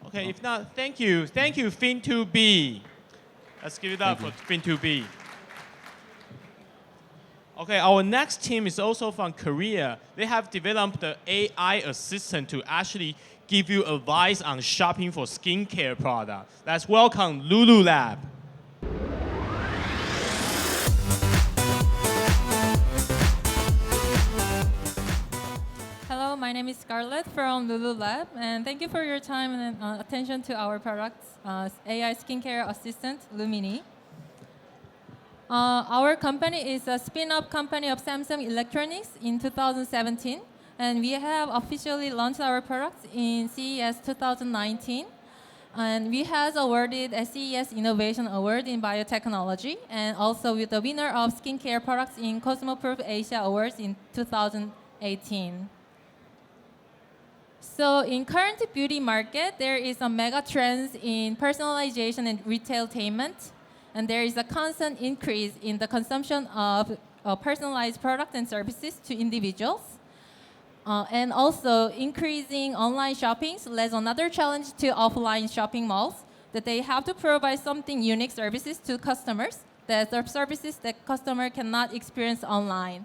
Okay. If not, thank you. Thank you, Fin2B. Let's give it up Thank for Spin2B. Okay, our next team is also from Korea. They have developed the AI assistant to actually give you advice on shopping for skincare products. Let's welcome Lulu Lab. Hello, my name is Scarlett from Lulu Lab, and thank you for your time and attention to our products, AI skincare assistant, Lumini. Our company is a spin-off company of Samsung Electronics in 2017, and we have officially launched our products in CES 2019. And we has awarded a CES Innovation Award in Biotechnology, and also with the winner of skincare products in Cosmoproof Asia Awards in 2018. So in current beauty market, there is a mega trends in personalization and retailtainment, and there is a constant increase in the consumption of personalized products and services to individuals. And also increasing online shoppings leads another challenge to offline shopping malls, that they have to provide something unique services to customers, that are services that customer cannot experience online.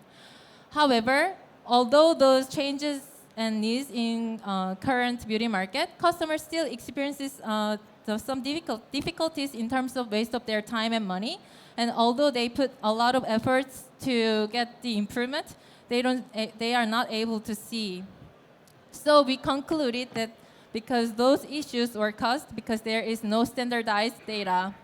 However, although those changes and needs in current beauty market, customers still experiences some difficulties in terms of waste of their time and money. And although they put a lot of efforts to get the improvement, they are not able to see. So we concluded that because those issues were caused because there is no standardized data.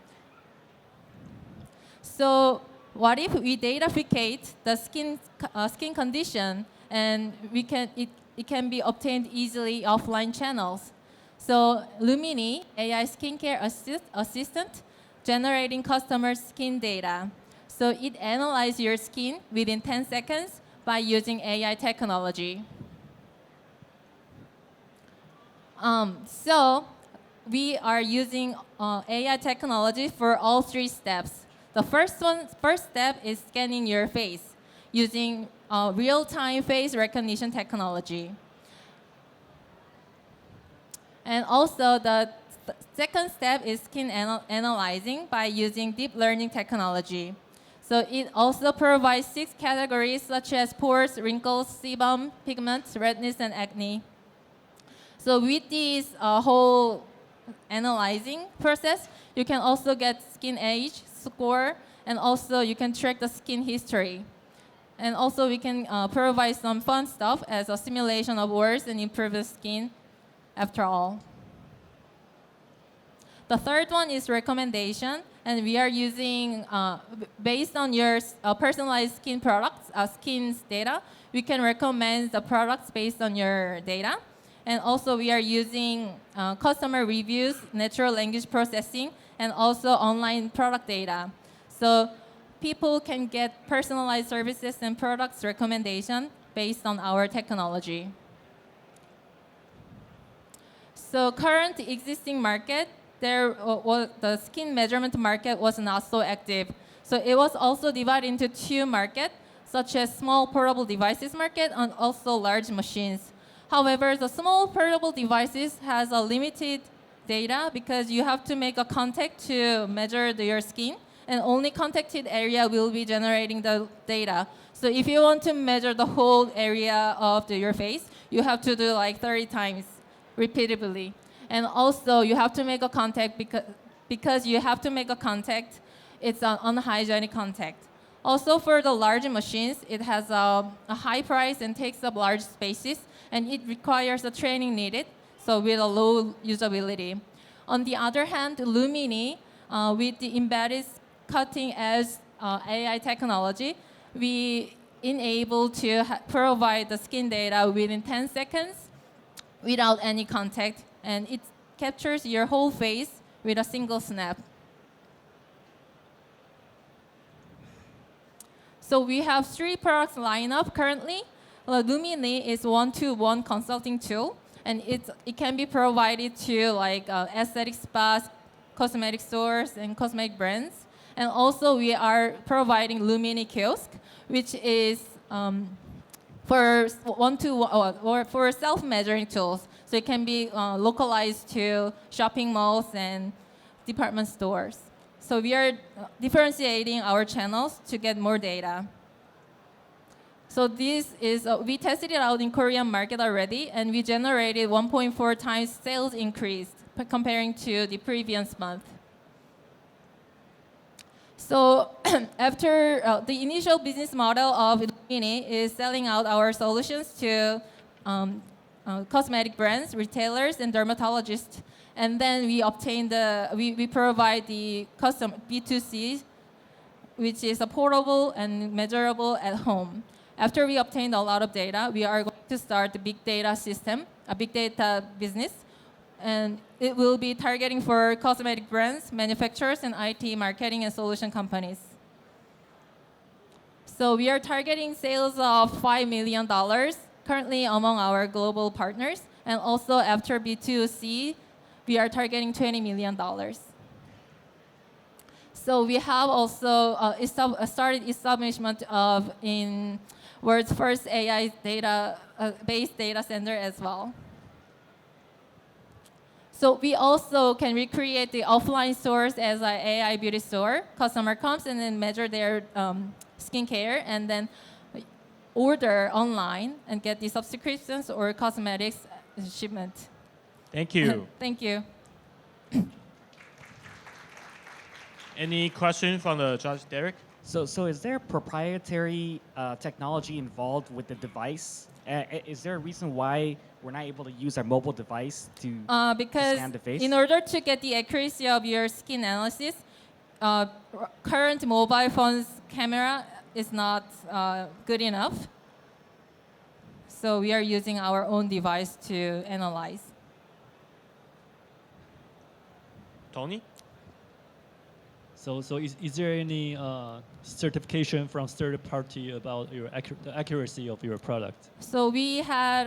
So what if we dataficate the skin condition, and it can be obtained easily offline channels? So Lumini, AI skincare assistant, generating customer skin data. So it analyzes your skin within 10 seconds by using AI technology. So we are using AI technology for all 3 steps. The first step is scanning your face using real-time face recognition technology. And also the second step is skin analyzing by using deep learning technology. So it also provides 6 categories such as pores, wrinkles, sebum, pigments, redness, and acne. So with this whole analyzing process, you can also get skin age, score, and also you can track the skin history. And also we can provide some fun stuff as a simulation of words and improve the skin after all. The third one is recommendation, and we are using, based on your personalized skin products, skin's data, we can recommend the products based on your data. And also we are using customer reviews, natural language processing, and also online product data. So people can get personalized services and products recommendation based on our technology. So current existing market, the skin measurement market was not so active. So it was also divided into 2 markets, such as small portable devices market and also large machines. However, the small portable devices has a limited data because you have to make a contact to measure your skin, and only contacted area will be generating the data. So if you want to measure the whole area of your face, you have to do like 30 times repeatedly. And also you have to make a contact because you have to make a contact, it's an unhygienic contact. Also for the large machines, it has a high price and takes up large spaces, and it requires the training needed, so with a low usability. On the other hand, Lumini, with the embedded cutting-edge AI technology, we enable to provide the skin data within 10 seconds without any contact, and it captures your whole face with a single snap. So we have 3 products lined up currently. Lumini is one-to-one consulting tool, and it can be provided to like aesthetic spas, cosmetic stores, and cosmetic brands. And also we are providing Lumini Kiosk, which is for or for self-measuring tools. So it can be localized to shopping malls and department stores. So we are differentiating our channels to get more data. So this is, we tested it out in Korean market already, and we generated 1.4 times sales increase comparing to the previous month. So after the initial business model of Illumini is selling out our solutions to cosmetic brands, retailers, and dermatologists. And then we obtain we provide the custom B2C, which is portable and measurable at home. After we obtained a lot of data, we are going to start the big data system, a big data business. And it will be targeting for cosmetic brands, manufacturers, and IT marketing and solution companies. So we are targeting sales of $5 million currently among our global partners. And also after B2C, we are targeting $20 million. So we have also started establishment of in world's first AI based data center as well. So we also can recreate the offline stores as an AI beauty store. Customer comes and then measure their skincare and then order online and get the subscriptions or cosmetics shipment. Thank you. Thank you. Any question from the judge, Derek? So is there proprietary technology involved with the device? Is there a reason why we're not able to use our mobile device to because scan the face? in order to get the accuracy of your skin analysis, current mobile phone's camera is not good enough. So we are using our own device to analyze. Tony? So is there any certification from third party about the accuracy of your product? So we had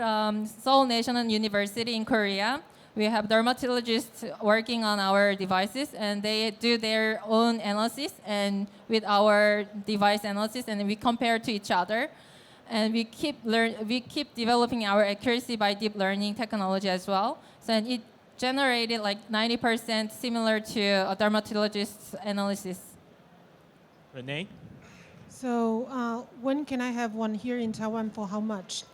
Seoul National University in Korea. We have dermatologists working on our devices, and they do their own analysis and with our device analysis, and we compare to each other. And we keep developing our accuracy by deep learning technology as well. So it generated like 90% similar to a dermatologist's analysis. Renee? So when can I have one here in Taiwan for how much?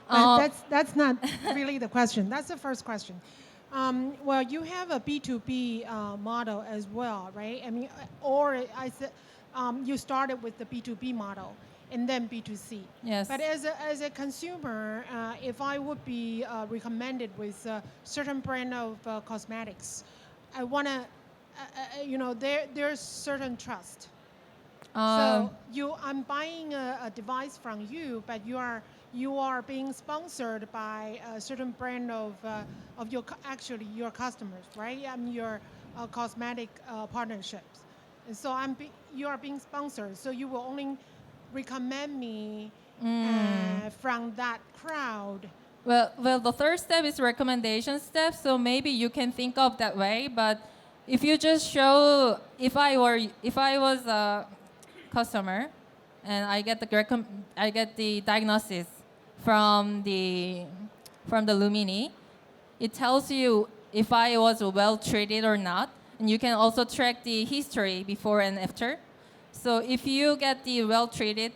That's not really the question. That's the first question. Well, you have a B2B model as well, right? I mean, or I said you started with the B2B model and then B2C. Yes. But as a consumer, if I would be recommended with a certain brand of cosmetics, I want to, there's certain trust. So I'm buying a device from you, but you are being sponsored by a certain brand of your customers, right? Your cosmetic partnerships. And so you are being sponsored, so you will only recommend me from that crowd. Well, the third step is recommendation step. So maybe you can think of that way, but if you just show, if I was a customer, and I get the diagnosis from the Lumini, it tells you if I was well treated or not, and you can also track the history before and after. So if you get the well treated,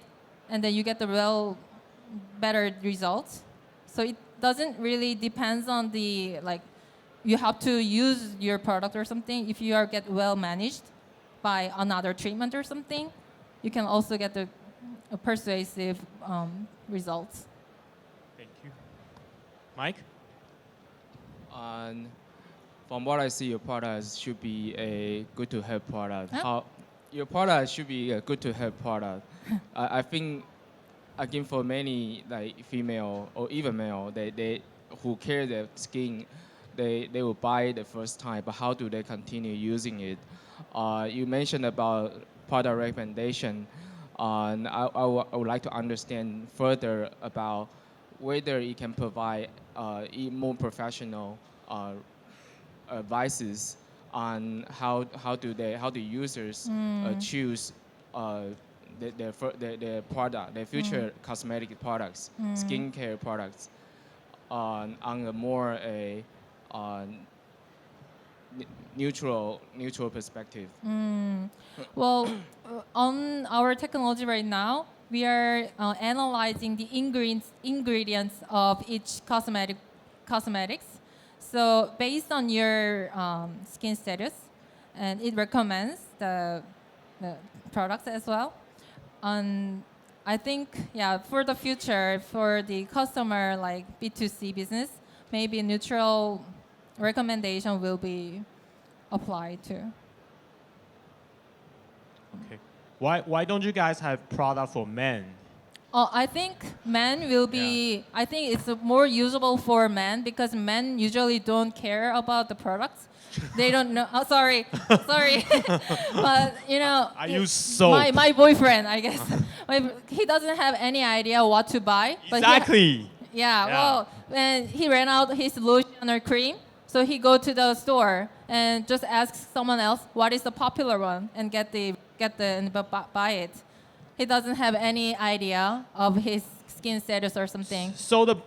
and then you get the better results. So it doesn't really depends on the you have to use your product or something. If you get well managed by another treatment or something, you can also get the persuasive results. Thank you. Mike? From what I see, your product should be a good to have product. Huh? Your product should be a good to have product. I think, again, for many female or even male, they who care their skin, they will buy it the first time. But how do they continue using it? You mentioned about product recommendation. I would like to understand further about whether it can provide more professional advices on how do users choose their product, their future cosmetic products, skincare products, on a more neutral perspective. Well, on our technology right now, we are analyzing the ingredients of each cosmetics. So based on your skin status, and it recommends the products as well. I think, yeah, for the future, for the customer like B2C business, maybe neutral recommendation will be applied to. Okay. Why don't you guys have product for men? I think men will be. I think it's more usable for men because men usually don't care about the products. They don't know. Oh, sorry. But you know, I use soap. My boyfriend, I guess, he doesn't have any idea what to buy. But Exactly. yeah. Well, and he ran out his lotion or cream, so he go to the store and just ask someone else what is the popular one and buy it. He doesn't have any idea of his skin status or something. So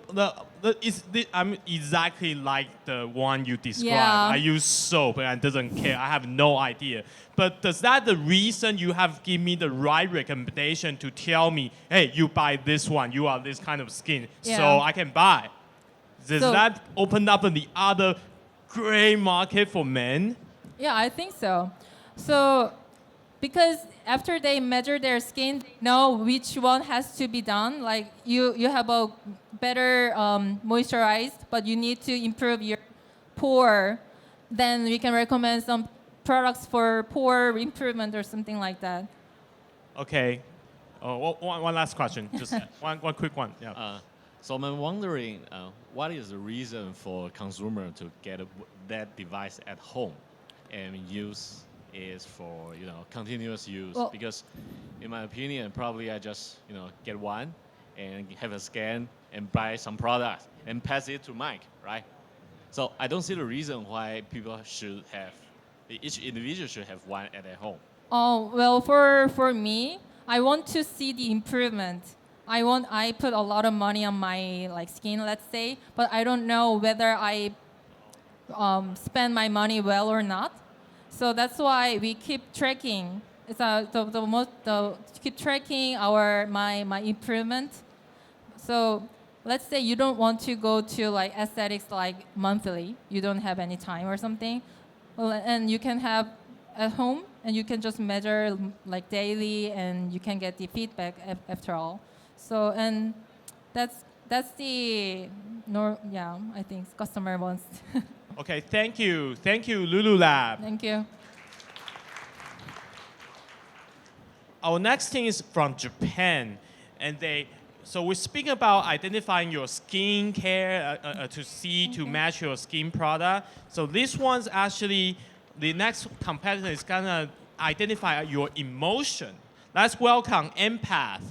I'm exactly like the one you described. Yeah. I use soap and doesn't care. I have no idea. But does that the reason you have give me the right recommendation to tell me, hey, you buy this one, you are this kind of skin, so I can buy? Does that open up the other gray market for men? Yeah, I think so. So because after they measure their skin, they know which one has to be done. Like you have a better moisturized, but you need to improve your pore. Then we can recommend some products for pore improvement or something like that. Okay. One last question. Just one quick one. Yeah. So I'm wondering, what is the reason for consumer to get that device at home and use is for continuous use? Well, because in my opinion, probably I just get one and have a scan and buy some product and pass it to Mike, right? So I don't see the reason why each individual should have one at their home. Oh well, for me, I want to see the improvement. I put a lot of money on my skin, let's say, but I don't know whether I spend my money well or not. So that's why we keep tracking. It's keep tracking my improvement. So let's say you don't want to go to aesthetics monthly. You don't have any time or something. Well, and you can have at home and you can just measure daily and you can get the feedback after all. So and that's the I think customer wants. Okay, thank you, Lulu Lab. Thank you. Our next thing is from Japan, and so we're speaking about identifying your skin care to match your skin product. So this one's actually the next competitor is gonna identify your emotion. Let's welcome Empath.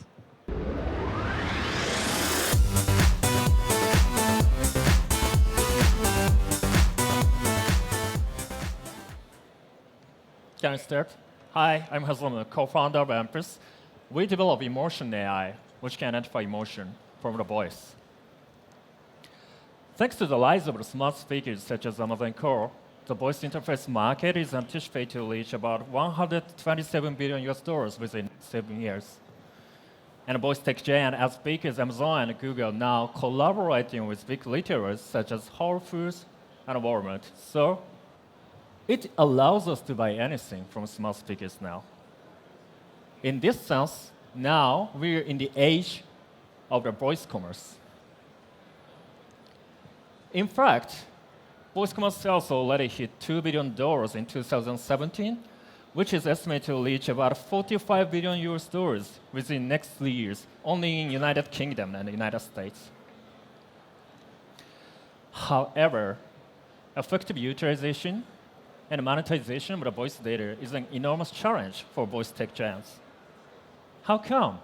Can I start? Hi, I'm Haslem, co-founder of Empress. We develop emotion AI, which can identify emotion from the voice. Thanks to the rise of the smart speakers such as Amazon Core, the voice interface market is anticipated to reach about 127 billion US dollars within 7 years. And voice tech giant as big as Amazon and Google now collaborating with big retailers such as Whole Foods and Walmart. So it allows us to buy anything from smart speakers now. In this sense, now we're in the age of the voice commerce. In fact, voice commerce sales already hit $2 billion in 2017, which is estimated to reach about 45 billion US dollars within the next 3 years, only in United Kingdom and the United States. However, effective utilization and monetization of the voice data is an enormous challenge for voice tech giants. How come?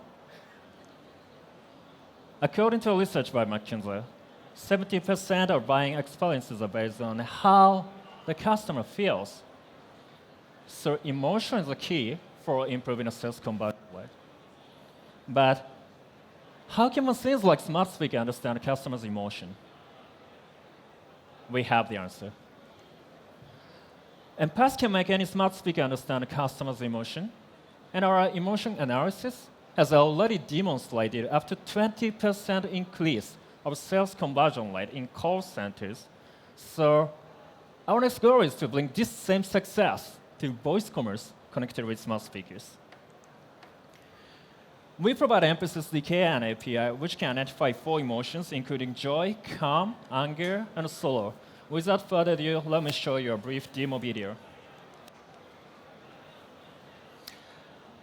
According to research by McKinsey, 70% of buying experiences are based on how the customer feels. So emotion is the key for improving a sales conversion rate. But how can machines like smart speaker understand the customer's emotion? We have the answer. And PAS can make any smart speaker understand a customer's emotion. And our emotion analysis has already demonstrated up to 20% increase of sales conversion rate in call centers. So our next goal is to bring this same success to voice commerce connected with smart speakers. We provide emphasis decay and API, which can identify 4 emotions, including joy, calm, anger, and sorrow. Without further ado, let me show you a brief demo video.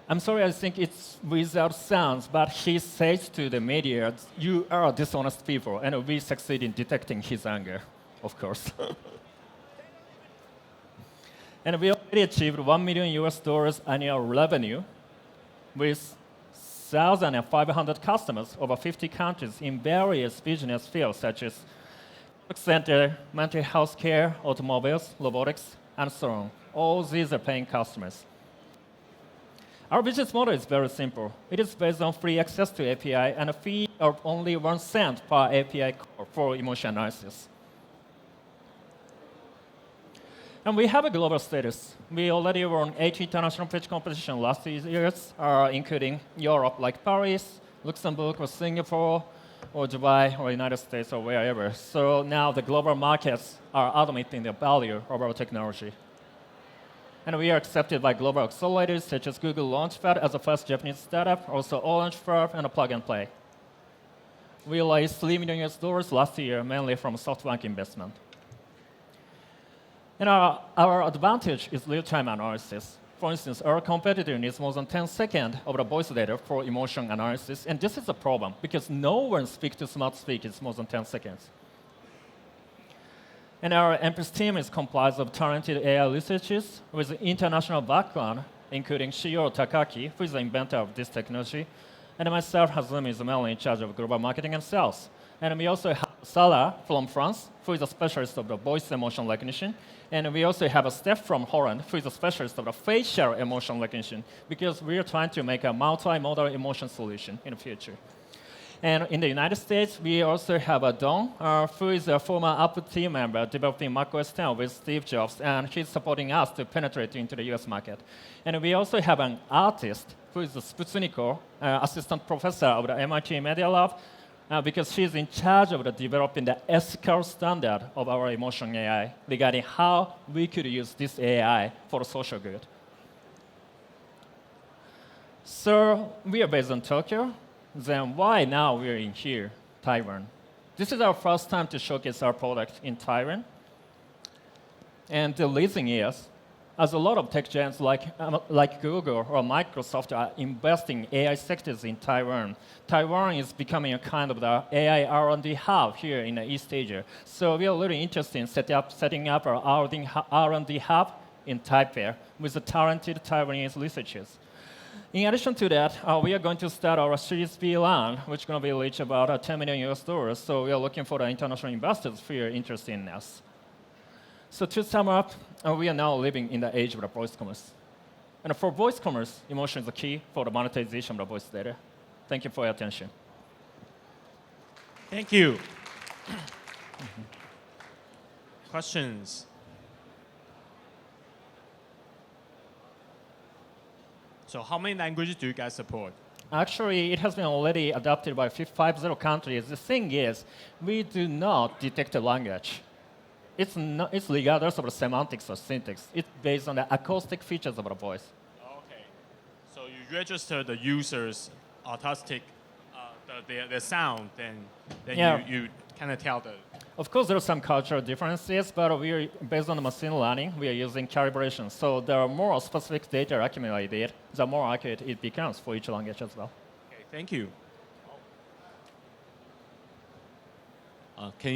I'm sorry, I think it's without sounds, but he says to the media, "You are dishonest people," and we succeed in detecting his anger, of course. And we already achieved $1 million US annual revenue with 1,500 customers over 50 countries in various business fields such as center, mental health care, automobiles, robotics, and so on. All these are paying customers. Our business model is very simple. It is based on free access to API and a fee of only 1 cent per API call for emotion analysis. And we have a global status. We already won 8 international pitch competitions last years, including Europe, like Paris, Luxembourg, or Singapore, or Dubai, or United States, or wherever. So now the global markets are admitting the value of our technology. And we are accepted by global accelerators such as Google Launchpad as the first Japanese startup, also Orange Firm, and a Plug and Play. We raised $3 million last year, mainly from SoftBank investment. And our advantage is real-time analysis. For instance, our competitor needs more than 10 seconds of the voice data for emotion analysis, and this is a problem because no one speaks to smart speakers more than 10 seconds. And our Empress team is comprised of talented AI researchers with international background, including Shio Takaki, who is the inventor of this technology, and myself, Hazumi, is mainly in charge of global marketing and sales. And we also have Sarah from France, who is a specialist of the voice emotion recognition. And we also have a Steph from Holland, who is a specialist of the facial emotion recognition, because we are trying to make a multi-modal emotion solution in the future. And in the United States, we also have a Don, who is a former Apple team member developing macOS 10 with Steve Jobs, and he's supporting us to penetrate into the US market. And we also have an artist, who is a Sputniko, assistant professor of the MIT Media Lab, because she's in charge of developing the ethical standard of our emotion AI regarding how we could use this AI for the social good. So we are based in Tokyo. Then why now we're in here, Taiwan? This is our first time to showcase our product in Taiwan. And the reason is, as a lot of tech giants like Google or Microsoft are investing in AI sectors in Taiwan, Taiwan is becoming a kind of the AI R&D hub here in East Asia. So we are really interested in setting up our R&D hub in Taipei with the talented Taiwanese researchers. In addition to that, we are going to start our Series B round, which is going to be reach about $10 million. So we are looking for the international investors who are interested in us. So to sum up, we are now living in the age of the voice commerce. And for voice commerce, emotion is the key for the monetization of the voice data. Thank you for your attention. Thank you. Questions? So how many languages do you guys support? Actually, it has been already adopted by 50 countries. The thing is, we do not detect the language. It's regardless of the semantics or syntax. It's based on the acoustic features of the voice. Okay. So you register the user's autistic, the sound, then yeah. you kind of tell the... Of course, there are some cultural differences, but we are based on the machine learning. We are using calibration. So there are more specific data accumulated, the more accurate it becomes for each language as well. Okay, thank you. Can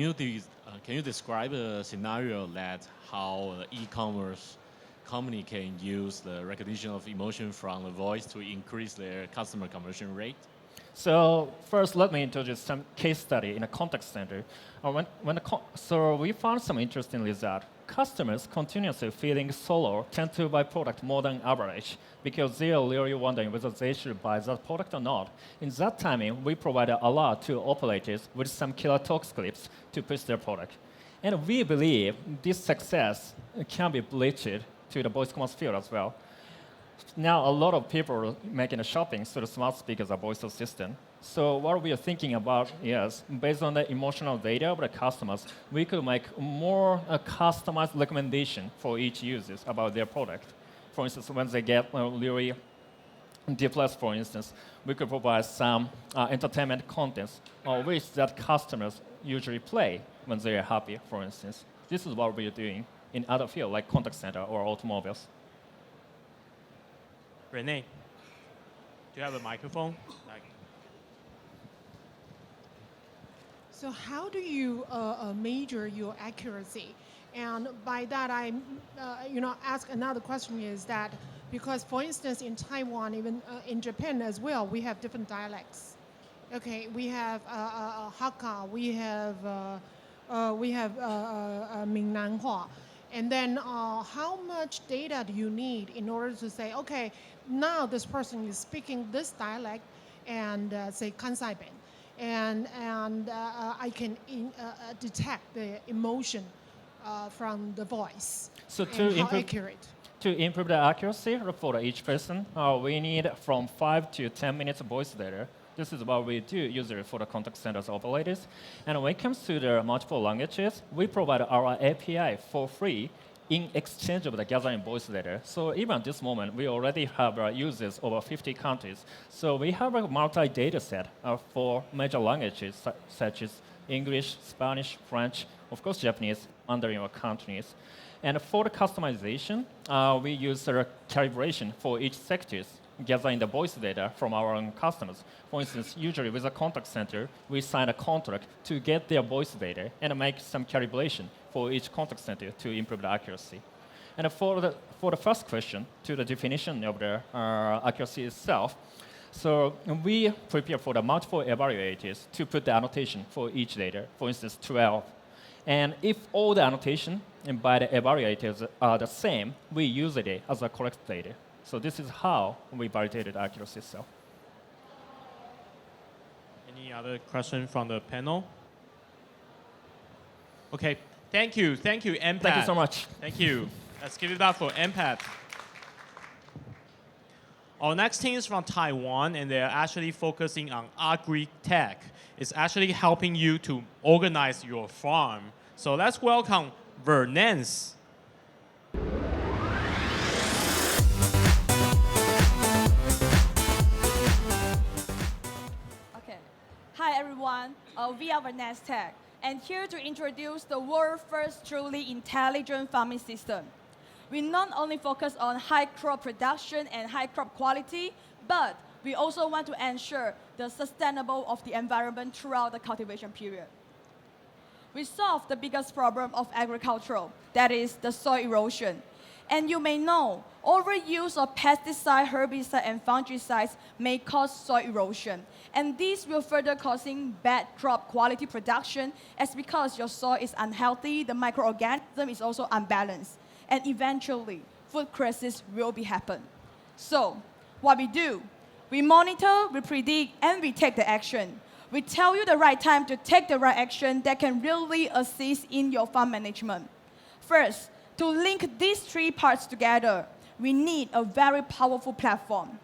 you describe a scenario that how e-commerce company can use the recognition of emotion from the voice to increase their customer conversion rate? So first, let me introduce some case study in a contact center. So we found some interesting result. Customers continuously feeling sorrow tend to buy product more than average because they are really wondering whether they should buy that product or not. In that timing, we provided a alert to operators with some killer talk scripts to push their product. And we believe this success can be bleached to the voice commerce field as well. Now, a lot of people are making a shopping through the smart speakers or voice assistant. So what we are thinking about is, based on the emotional data of the customers, we could make more customized recommendation for each users about their product. For instance, when they get really depressed, for instance, we could provide some entertainment content which that customers usually play when they are happy, for instance. This is what we are doing in other fields like contact center or automobiles. Renee, do you have a microphone? So how do you measure your accuracy? And by that, I, ask another question is that because, for instance, in Taiwan, even in Japan as well, we have different dialects. Okay, we have Hakka, we have Mingnanhua, and then how much data do you need in order to say, okay, now this person is speaking this dialect, and say Kansai Ben, and I can detect the emotion from the voice. So and how accurate. To improve the accuracy for each person, we need from 5 to 10 minutes of voice data. This is what we do usually for the contact centers operators. And when it comes to the multiple languages, we provide our API for free in exchange of the gathering voice data. So even at this moment, we already have users over 50 countries. So we have a multi-data set for major languages such as English, Spanish, French, of course Japanese, Mandarin or Cantonese. And for the customization, we use calibration for each sectors, gathering the voice data from our own customers. For instance, usually with a contact center, we sign a contract to get their voice data and make some calibration for each contact center to improve the accuracy. And for the first question, to the definition of the accuracy itself, so we prepare for the multiple evaluators to put the annotation for each data, for instance, 12. And if all the annotation by the evaluators are the same, we use it as a correct data. So this is how we validated accuracy itself. Any other question from the panel? Okay, thank you, Empath. Thank you so much. Thank you. Let's give it up for Empath. Our next team is from Taiwan, and they're actually focusing on agri-tech. It's actually helping you to organize your farm. So let's welcome Vernance. Okay. Hi, everyone. We are Vernance Tech, and here to introduce the world's first truly intelligent farming system. We not only focus on high crop production and high crop quality, but we also want to ensure the sustainable of the environment throughout the cultivation period. We solve the biggest problem of agriculture, that is the soil erosion. And you may know, overuse of pesticide, herbicide, and fungicides may cause soil erosion. And this will further causing bad crop quality production, as because your soil is unhealthy, the microorganism is also unbalanced. And eventually, food crisis will be happen. So, what we do, we monitor, we predict, and we take the action. We tell you the right time to take the right action that can really assist in your farm management. First, to link these three parts together, we need a very powerful platform.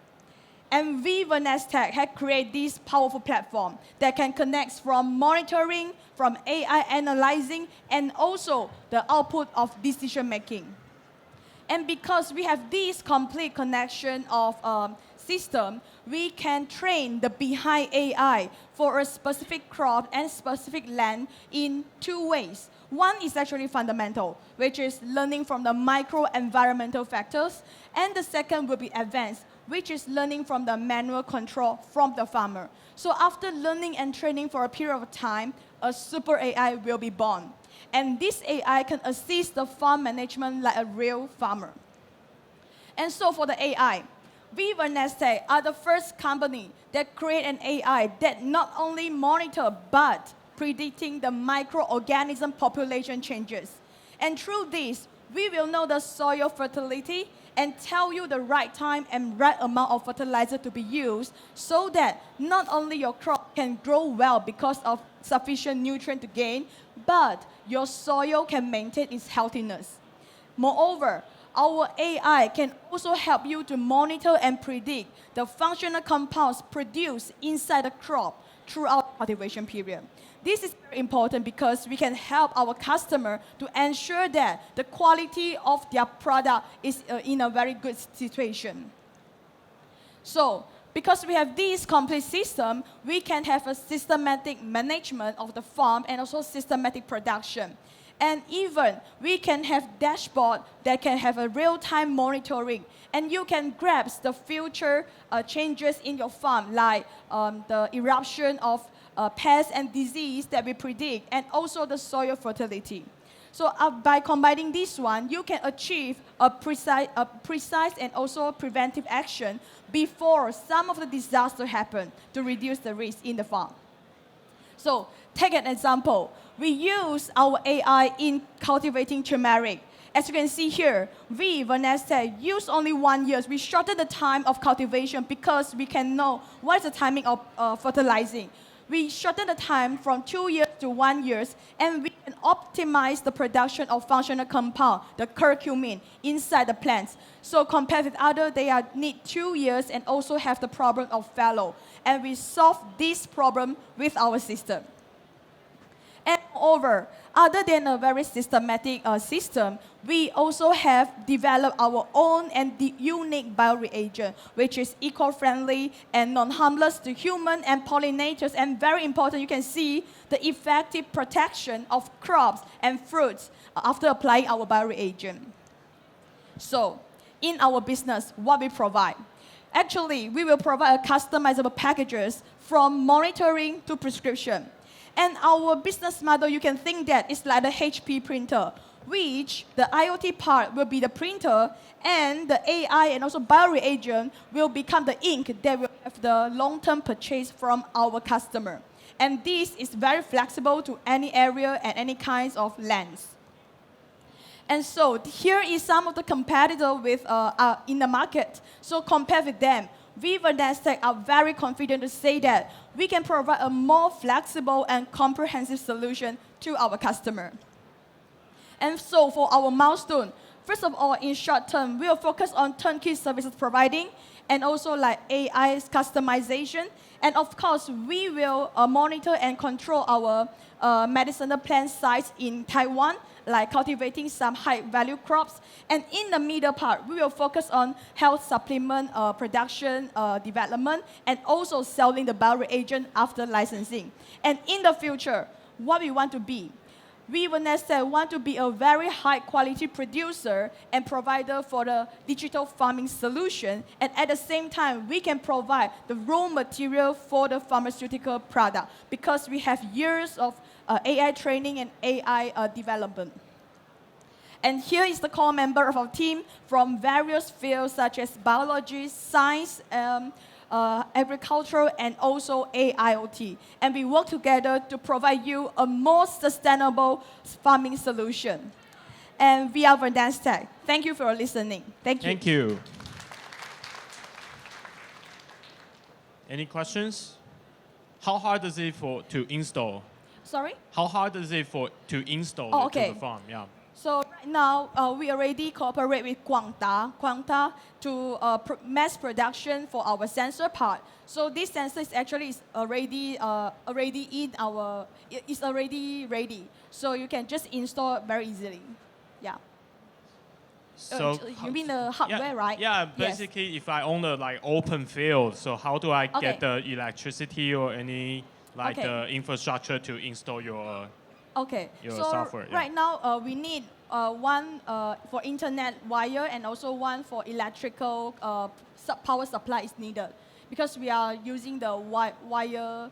And we, Vernance Tech, have created this powerful platform that can connect from monitoring, from AI analyzing, and also the output of decision making. And because we have this complete connection of system, we can train the behind AI for a specific crop and specific land in two ways. One is actually fundamental, which is learning from the micro-environmental factors, and the second will be advanced, which is learning from the manual control from the farmer. So after learning and training for a period of time, a super AI will be born. And this AI can assist the farm management like a real farmer. And so for the AI, we, Vernance Tech, are the first company that create an AI that not only monitor, but predicting the microorganism population changes. And through this, we will know the soil fertility and tell you the right time and right amount of fertilizer to be used so that not only your crop can grow well because of sufficient nutrient to gain, but your soil can maintain its healthiness. Moreover, our AI can also help you to monitor and predict the functional compounds produced inside the crop throughout the cultivation period. This is very important because we can help our customer to ensure that the quality of their product is in a very good situation. So, because we have this complete system, we can have a systematic management of the farm and also systematic production. And even we can have dashboard that can have a real-time monitoring. And you can grasp the future changes in your farm, like the eruption of pests and disease that we predict, and also the soil fertility. So by combining this one, you can achieve a precise and also preventive action before some of the disaster happen to reduce the risk in the farm. So take an example. We use our AI in cultivating turmeric. As you can see here, we, Vanessa, use only 1 year. We shorten the time of cultivation because we can know what is the timing of fertilizing. We shorten the time from 2 years to 1 year, and we can optimize the production of functional compound, the curcumin, inside the plants. So compared with other, they need 2 years and also have the problem of fallow. And we solve this problem with our system. And moreover, other than a very systematic system, we also have developed our own and unique bioreagent, which is eco-friendly and non-harmless to human and pollinators. And very important, you can see the effective protection of crops and fruits after applying our bioreagent. So, in our business, what we provide? Actually, we will provide a customizable packages from monitoring to prescription. And our business model, you can think that it's like the HP printer, which the IoT part will be the printer, and the AI and also bioreagent will become the ink that will have the long-term purchase from our customer. And this is very flexible to any area and any kinds of lands. And so here is some of the competitors in the market. So compared with them, we at Nasdaq are very confident to say that we can provide a more flexible and comprehensive solution to our customer. And so for our milestone, first of all, in short term, we will focus on turnkey services providing and also like AI's customization. And of course, we will monitor and control our medicinal plant sites in Taiwan, like cultivating some high-value crops. And in the middle part, we will focus on health supplement production development and also selling the bioreagent after licensing. And in the future, what we want to be? We want to be a very high-quality producer and provider for the digital farming solution. And at the same time, we can provide the raw material for the pharmaceutical product because we have years of AI training and AI development. And here is the core member of our team from various fields such as biology, science, agriculture, and also AIoT. And we work together to provide you a more sustainable farming solution. And we are Nasdaq. Thank you for listening. Thank you. Thank you. Any questions? How hard is it to install? Sorry? How hard is it to install Oh, it okay. to the farm? Yeah. So right now, we already cooperate with Guangda to mass production for our sensor part. So this sensor is actually already ready. So you can just install it very easily. Yeah. So you mean the hardware, right? Yeah. Yes. Basically, if I own a open field, so how do I Okay. get the electricity or any Okay. the infrastructure to install your Okay, your so software? Yeah. right now we need one for internet wire and also one for electrical power supply is needed because we are using the wire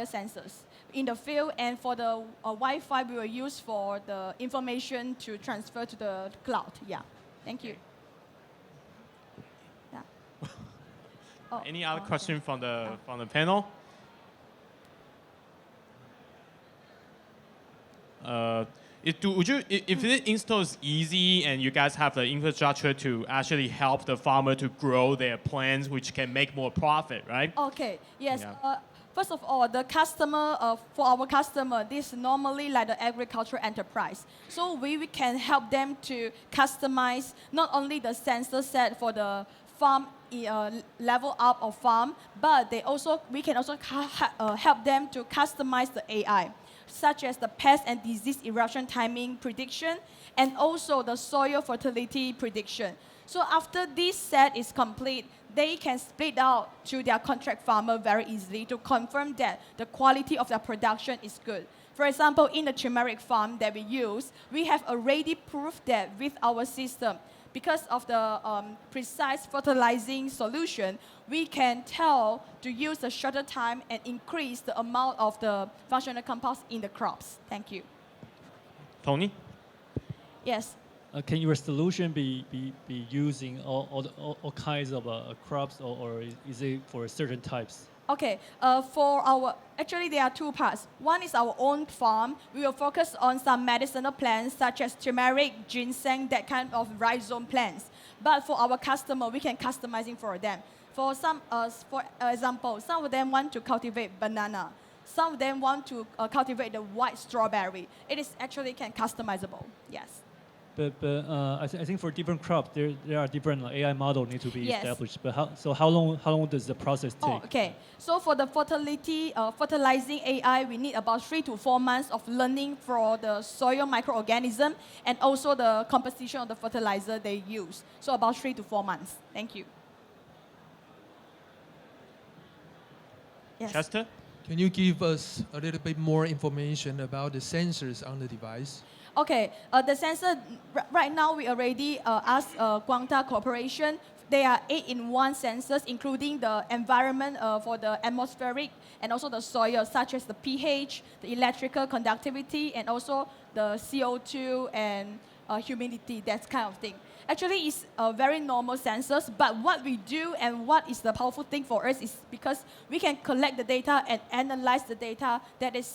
sensors in the field, and for the Wi-Fi we will use for the information to transfer to the cloud. Yeah, thank you. Yeah. Oh, Any other okay. question from the panel? If the install is easy and you guys have the infrastructure to actually help the farmer to grow their plants, which can make more profit, right? Okay, yes. Yeah. First of all, the customer, for our customer, this is normally like the agricultural enterprise. So we can help them to customize not only the sensor set for the farm level up of farm, but we can also help them to customize the AI, such as the pest and disease eruption timing prediction, and also the soil fertility prediction. So after this set is complete, they can split out to their contract farmer very easily to confirm that the quality of their production is good. For example, in the turmeric farm that we use, we have already proved that with our system, because of the precise fertilizing solution, we can tell to use a shorter time and increase the amount of the functional compounds in the crops. Thank you. Tony? Yes. Can your solution be using all kinds of crops, or is it for certain types? Okay, actually there are two parts. One is our own farm. We will focus on some medicinal plants such as turmeric, ginseng, that kind of rhizome plants. But for our customer, we can customizing for them. For example, some of them want to cultivate banana. Some of them want to cultivate the white strawberry. It is actually customizable, yes. But I think for different crops, there are different AI models need to be Yes. established. But how long does the process take? Oh, okay. So for the fertilizing AI, we need about 3 to 4 months of learning for the soil microorganism and also the composition of the fertilizer they use. So about 3 to 4 months. Thank you. Yes. Chester? Can you give us a little bit more information about the sensors on the device? Okay, the sensor, right now we already asked Guangta Corporation. They are 8-in-1 sensors, including the environment for the atmospheric and also the soil, such as the pH, the electrical conductivity, and also the CO2 and humidity, that kind of thing. Actually, it's very normal sensors, but what we do and what is the powerful thing for us is because we can collect the data and analyze the data that is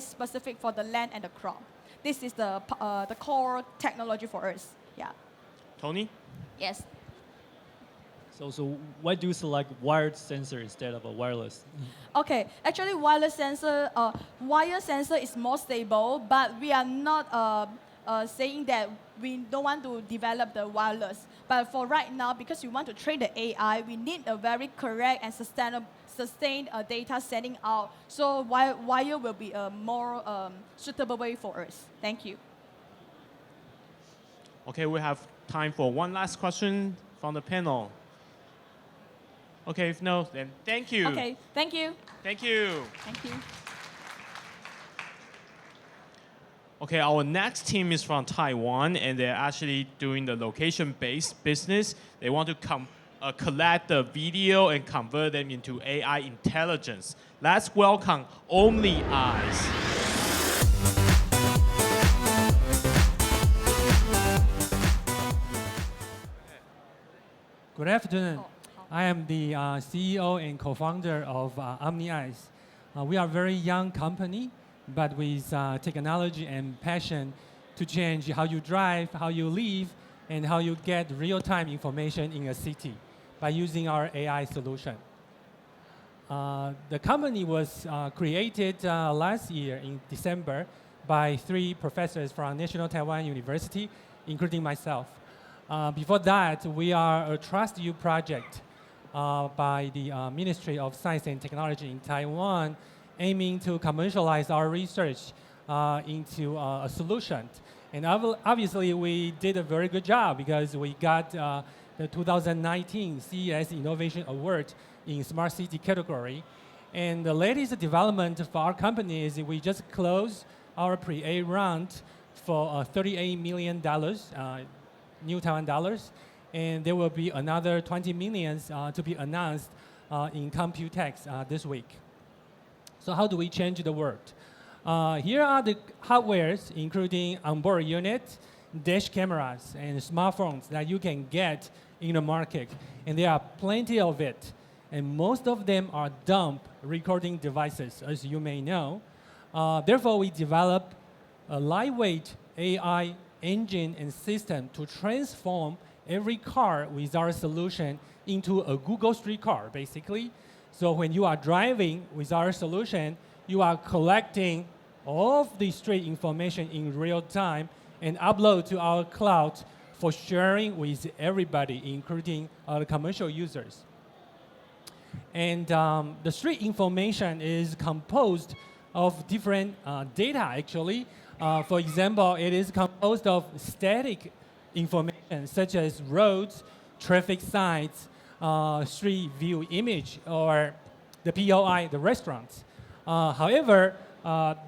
specific for the land and the crop. This is the core technology for us. Yeah. Tony? Yes. So why do you select wired sensor instead of a wireless? Okay. Actually, wireless sensor, wire sensor is more stable, but we are not saying that we don't want to develop the wireless. But for right now, because we want to train the AI, we need a very correct and sustained data sending out. So wire will be a more suitable way for us. Thank you. Okay, we have time for one last question from the panel. Okay, if no, then thank you. Okay, thank you. Thank you. Thank you. Okay, our next team is from Taiwan, and they're actually doing the location-based business. They want to collect the video and convert them into AI intelligence. Let's welcome Only Eyes. Good afternoon. I am the CEO and co-founder of OmniEyes. We are a very young company, but with technology and passion to change how you drive, how you live, and how you get real-time information in a city by using our AI solution. The company was created last year in December by 3 professors from National Taiwan University, including myself. Before that, we are a Trust You project by the Ministry of Science and Technology in Taiwan, aiming to commercialize our research into a solution. And obviously, we did a very good job because we got the 2019 CES Innovation Award in Smart City category. And the latest development for our company is we just closed our pre-A round for $38 million, new Taiwan dollars. And there will be another 20 million to be announced in Computex this week. So how do we change the world? Here are the hardwares, including onboard unit, dash cameras, and smartphones that you can get in the market. And there are plenty of it. And most of them are dumb recording devices, as you may know. Therefore, we developed a lightweight AI engine and system to transform every car with our solution into a Google Street car, basically. So when you are driving with our solution, you are collecting all of the street information in real time and upload to our cloud for sharing with everybody, including the commercial users. And the street information is composed of different data, actually. For example, it is composed of static information, such as roads, traffic signs, street view image, or the POI, the restaurants. However,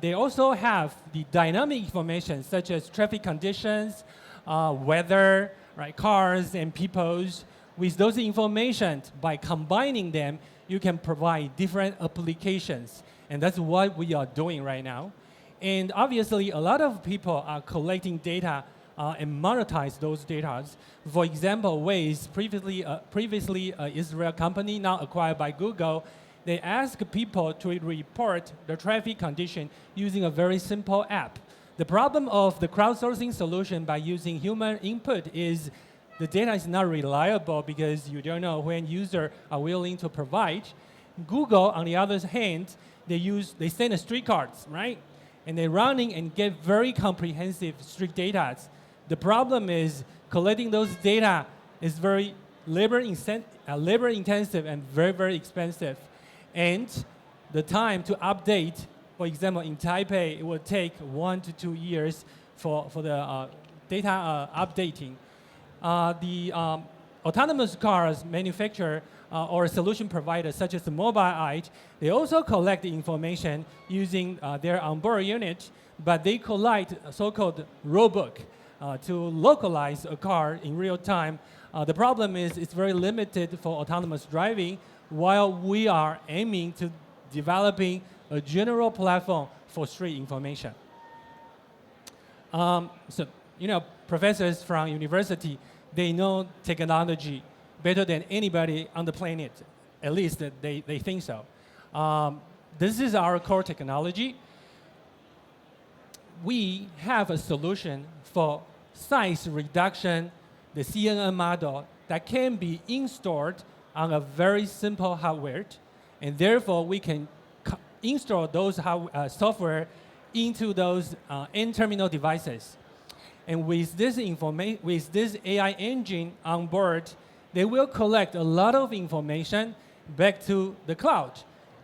they also have the dynamic information, such as traffic conditions, weather, right, cars and peoples. With those information, by combining them, you can provide different applications. And that's what we are doing right now. And obviously, a lot of people are collecting data and monetize those data. For example, Waze, previously an Israel company, now acquired by Google, they ask people to report the traffic condition using a very simple app. The problem of the crowdsourcing solution by using human input is the data is not reliable because you don't know when users are willing to provide. Google, on the other hand, they send a street cards, right? And they're running and get very comprehensive street data. The problem is collecting those data is very labor intensive and very, very expensive. And the time to update, for example, in Taipei, it will take 1 to 2 years for the data updating. The autonomous cars manufacturer or solution providers, such as Mobileye, they also collect the information using their onboard unit, but they collect a so-called roadbook to localize a car in real time. The problem is it's very limited for autonomous driving, while we are aiming to developing a general platform for street information. Professors from university, they know technology better than anybody on the planet. At least they think so. This is our core technology. We have a solution for size reduction, the CNN model that can be installed on a very simple hardware, and therefore we can install those software into those end-terminal devices. And with this AI engine on board, they will collect a lot of information back to the cloud.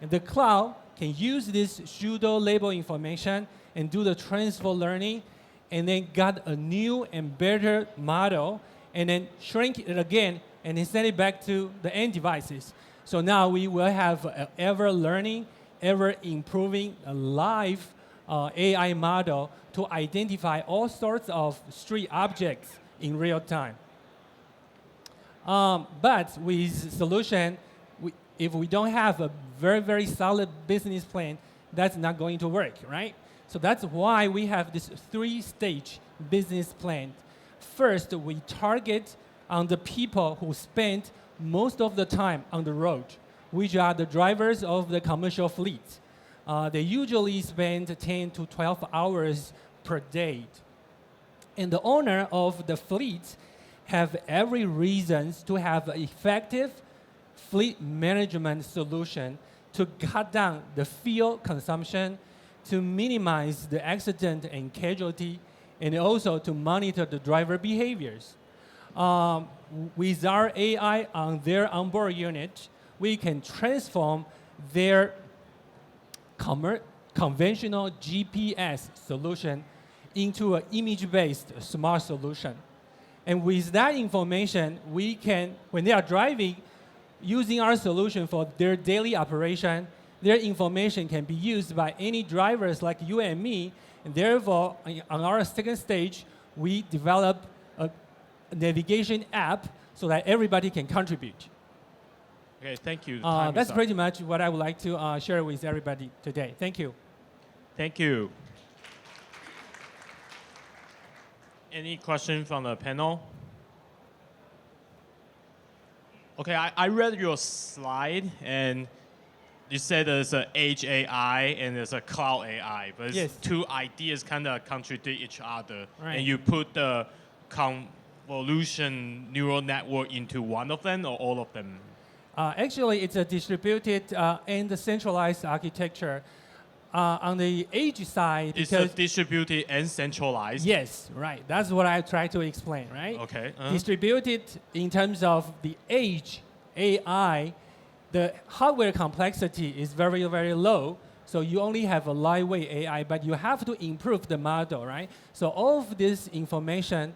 And the cloud can use this pseudo label information and do the transfer learning, and then get a new and better model, and then shrink it again, and then send it back to the end devices. So now we will have an ever-learning, ever-improving, live AI model to identify all sorts of street objects in real time. But with solution, if we don't have a very, very solid business plan, that's not going to work, right? So that's why we have this 3-stage business plan. First, we target on the people who spend most of the time on the road, which are the drivers of the commercial fleet. They usually spend 10 to 12 hours per day. And the owner of the fleet have every reason to have an effective fleet management solution to cut down the fuel consumption, to minimize the accident and casualty, and also to monitor the driver behaviors. With our AI on their onboard unit, we can transform their conventional GPS solution into an image-based smart solution. And with that information, we can, when they are driving, using our solution for their daily operation, their information can be used by any drivers like you and me. And therefore, on our second stage, we develop a navigation app so that everybody can contribute. Okay, thank you. That's pretty much what I would like to share with everybody today. Thank you. Thank you. Any question from the panel? Okay, I read your slide, and you said there's an edge AI and there's a cloud AI, but it's Yes. two ideas kind of contradict each other. Right. And you put the convolution neural network into one of them or all of them? Actually, it's a distributed and centralized architecture. On the edge side, It's because distributed and centralized. yes, right. That's what I try to explain, right? Okay. Distributed in terms of the edge AI, the hardware complexity is very, very low. So you only have a lightweight AI, but you have to improve the model, right? So all of this information,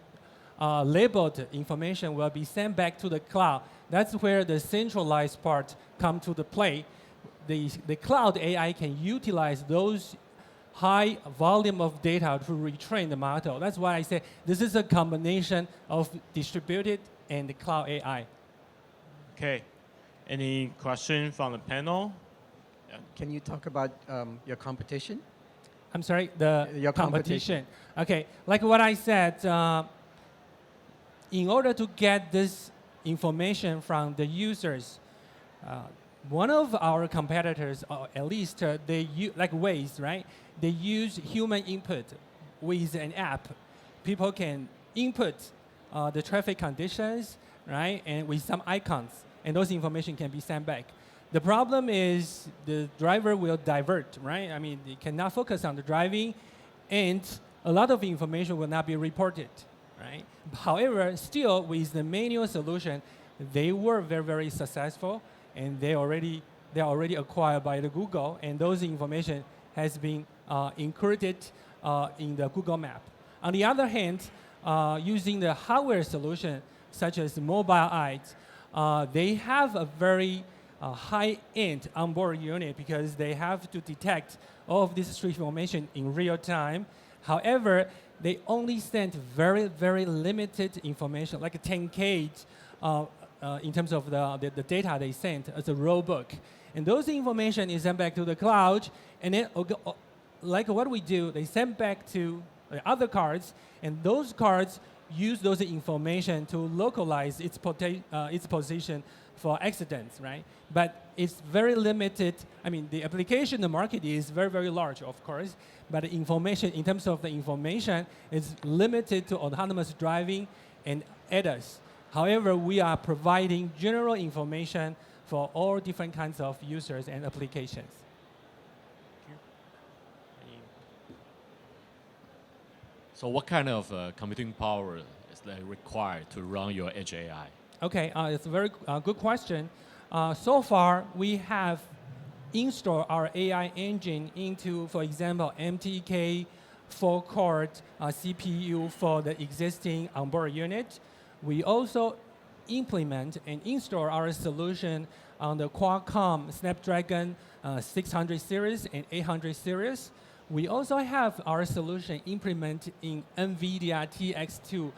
labeled information, will be sent back to the cloud. That's where the centralized part come to the play. The cloud AI can utilize those high volume of data to retrain the model. That's why I say this is a combination of distributed and the cloud AI. Okay. Any question from the panel? Can you talk about your competition? I'm sorry, Your competition. Okay, like what I said, in order to get this information from the users, one of our competitors, or at least they like Waze, right? They use human input with an app. People can input the traffic conditions, right? And with some icons, and those information can be sent back. The problem is the driver will divert, right? I mean, they cannot focus on the driving, and a lot of information will not be reported, right? However, still with the manual solution, they were very, very successful, and they're already acquired by the Google, and those information has been included in the Google Map. On the other hand, using the hardware solution, such as mobile eyes, they have a very high-end onboard unit because they have to detect all of this street information in real time. However, they only send very, very limited information, like a 10K in terms of the data they sent as a raw book. And those information is sent back to the cloud, and then like what we do, they send back to the other cards, and those cards use those information to localize its position for accidents, right? But it's very limited. I mean, the application, the market is very, very large, of course, but the information, in terms of the information, is limited to autonomous driving and ADAS. However, we are providing general information for all different kinds of users and applications. So what kind of computing power is required to run your edge AI? Okay, it's a very good question. So far, we have installed our AI engine into, for example, MTK 4-core CPU for the existing onboard unit. We also implement and install our solution on the Qualcomm Snapdragon 600 series and 800 series. We also have our solution implemented in NVIDIA TX2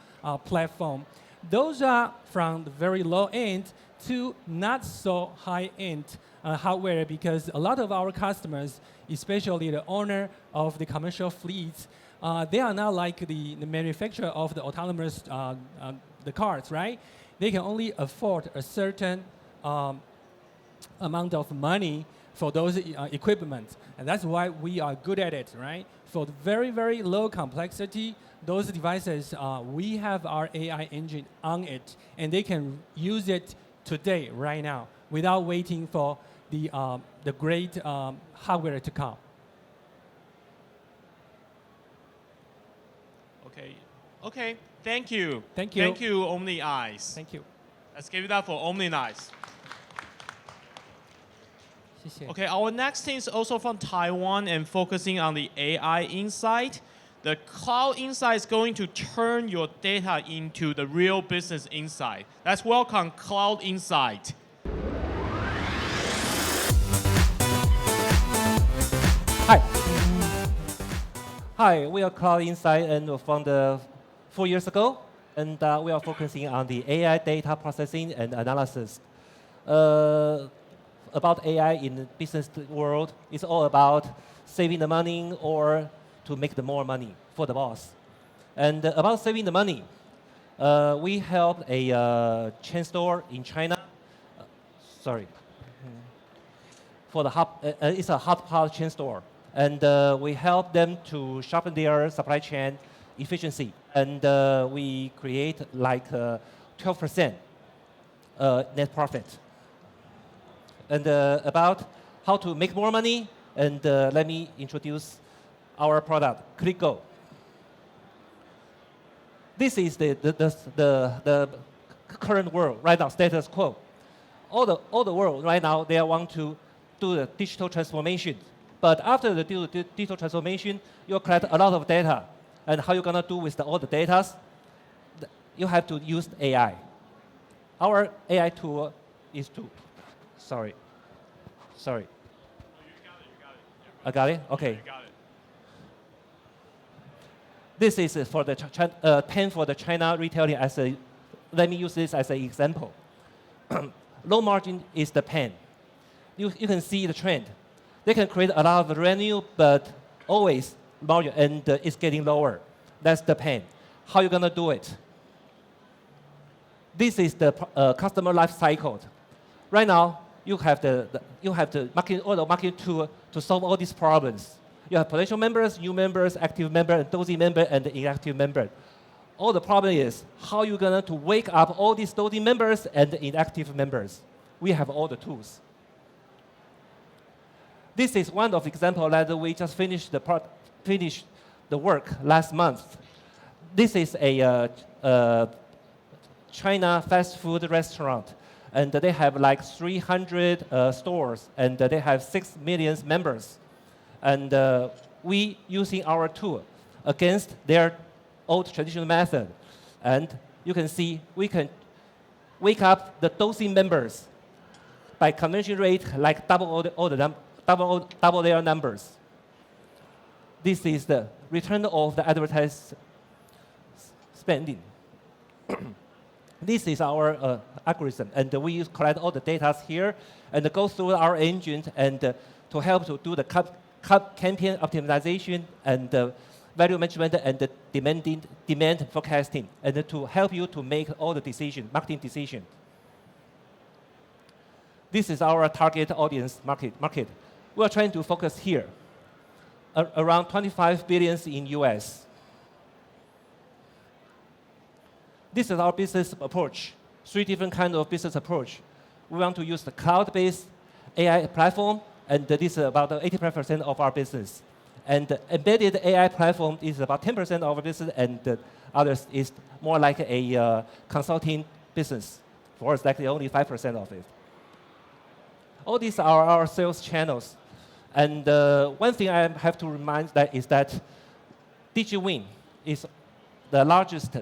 platform. Those are from the very low end to not so high end hardware, because a lot of our customers, especially the owner of the commercial fleets, they are not like the manufacturer of the autonomous the cars, right? They can only afford a certain amount of money for those equipment. And that's why we are good at it, right? For the very, very low complexity, those devices, we have our AI engine on it, and they can use it today, right now, without waiting for the great hardware to come. Okay. Okay. Thank you. Thank you. Thank you, Omni Eyes. Thank you. Let's give it up for Omni Eyes. 谢谢. Okay, our next thing is also from Taiwan and focusing on the AI insight. The cloud insight is going to turn your data into the real business insight. Let's welcome Cloud Insight. Hi. Hi, we are Cloud Insight and founded 4 years ago, and we are focusing on the AI data processing and analysis. About AI in the business world, it's all about saving the money or to make the more money for the boss. And about saving the money, we helped a chain store in China. for the it's a hot part chain store. And we help them to sharpen their supply chain efficiency. And we create like 12% net profit. And about how to make more money, and let me introduce our product, ClickGo. This is the current world right now, status quo. All the world right now, they want to do the digital transformation. But after the digital transformation, you collect a lot of data. And how you're going to do with all the data? You have to use AI. Our AI tool is to, sorry. I got it? Okay. This is for the pen for the China retailing as a, let me use this as an example. Low margin is the pen. You can see the trend. They can create a lot of revenue, but always margin, and it's getting lower. That's the pen. How are you going to do it? This is the customer life cycle. Right now, you have the marketing tool to solve all these problems. You have potential members, new members, active member, dozy member, and inactive member. All the problem is how you're going to wake up all these dozy members and inactive members. We have all the tools. This is one of the examples that we just finished the work last month. This is a China fast food restaurant, and they have like 300 stores, and they have 6 million members. And we using our tool against their old traditional method. And you can see we can wake up the dosing members by conversion rate like double their numbers. This is the return of the advertised spending. This is our algorithm, and we collect all the data here and go through our engine and to help to do the campaign optimization and value management and demand forecasting, and to help you to make all the marketing decisions. This is our target audience market. We are trying to focus here, around 25 billion in US. This is our business approach, 3 different kinds of business approach. We want to use the cloud-based AI platform, and this is about 85% of our business. And the embedded AI platform is about 10% of our business, and the others is more like a consulting business. For us, likely only 5% of it. All these are our sales channels. And one thing I have to remind that is that DigiWin is the largest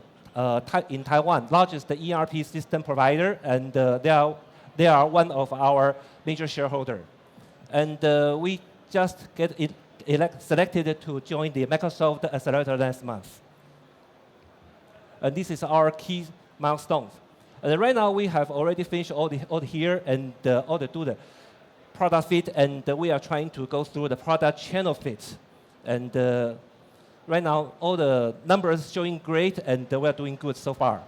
in Taiwan, largest ERP system provider, and they are one of our major shareholders. And we just get selected to join the Microsoft Accelerator last month. And this is our key milestone. And right now we have already finished all here and all the product fit, and we are trying to go through the product channel fit. And right now all the numbers showing great, and we are doing good so far.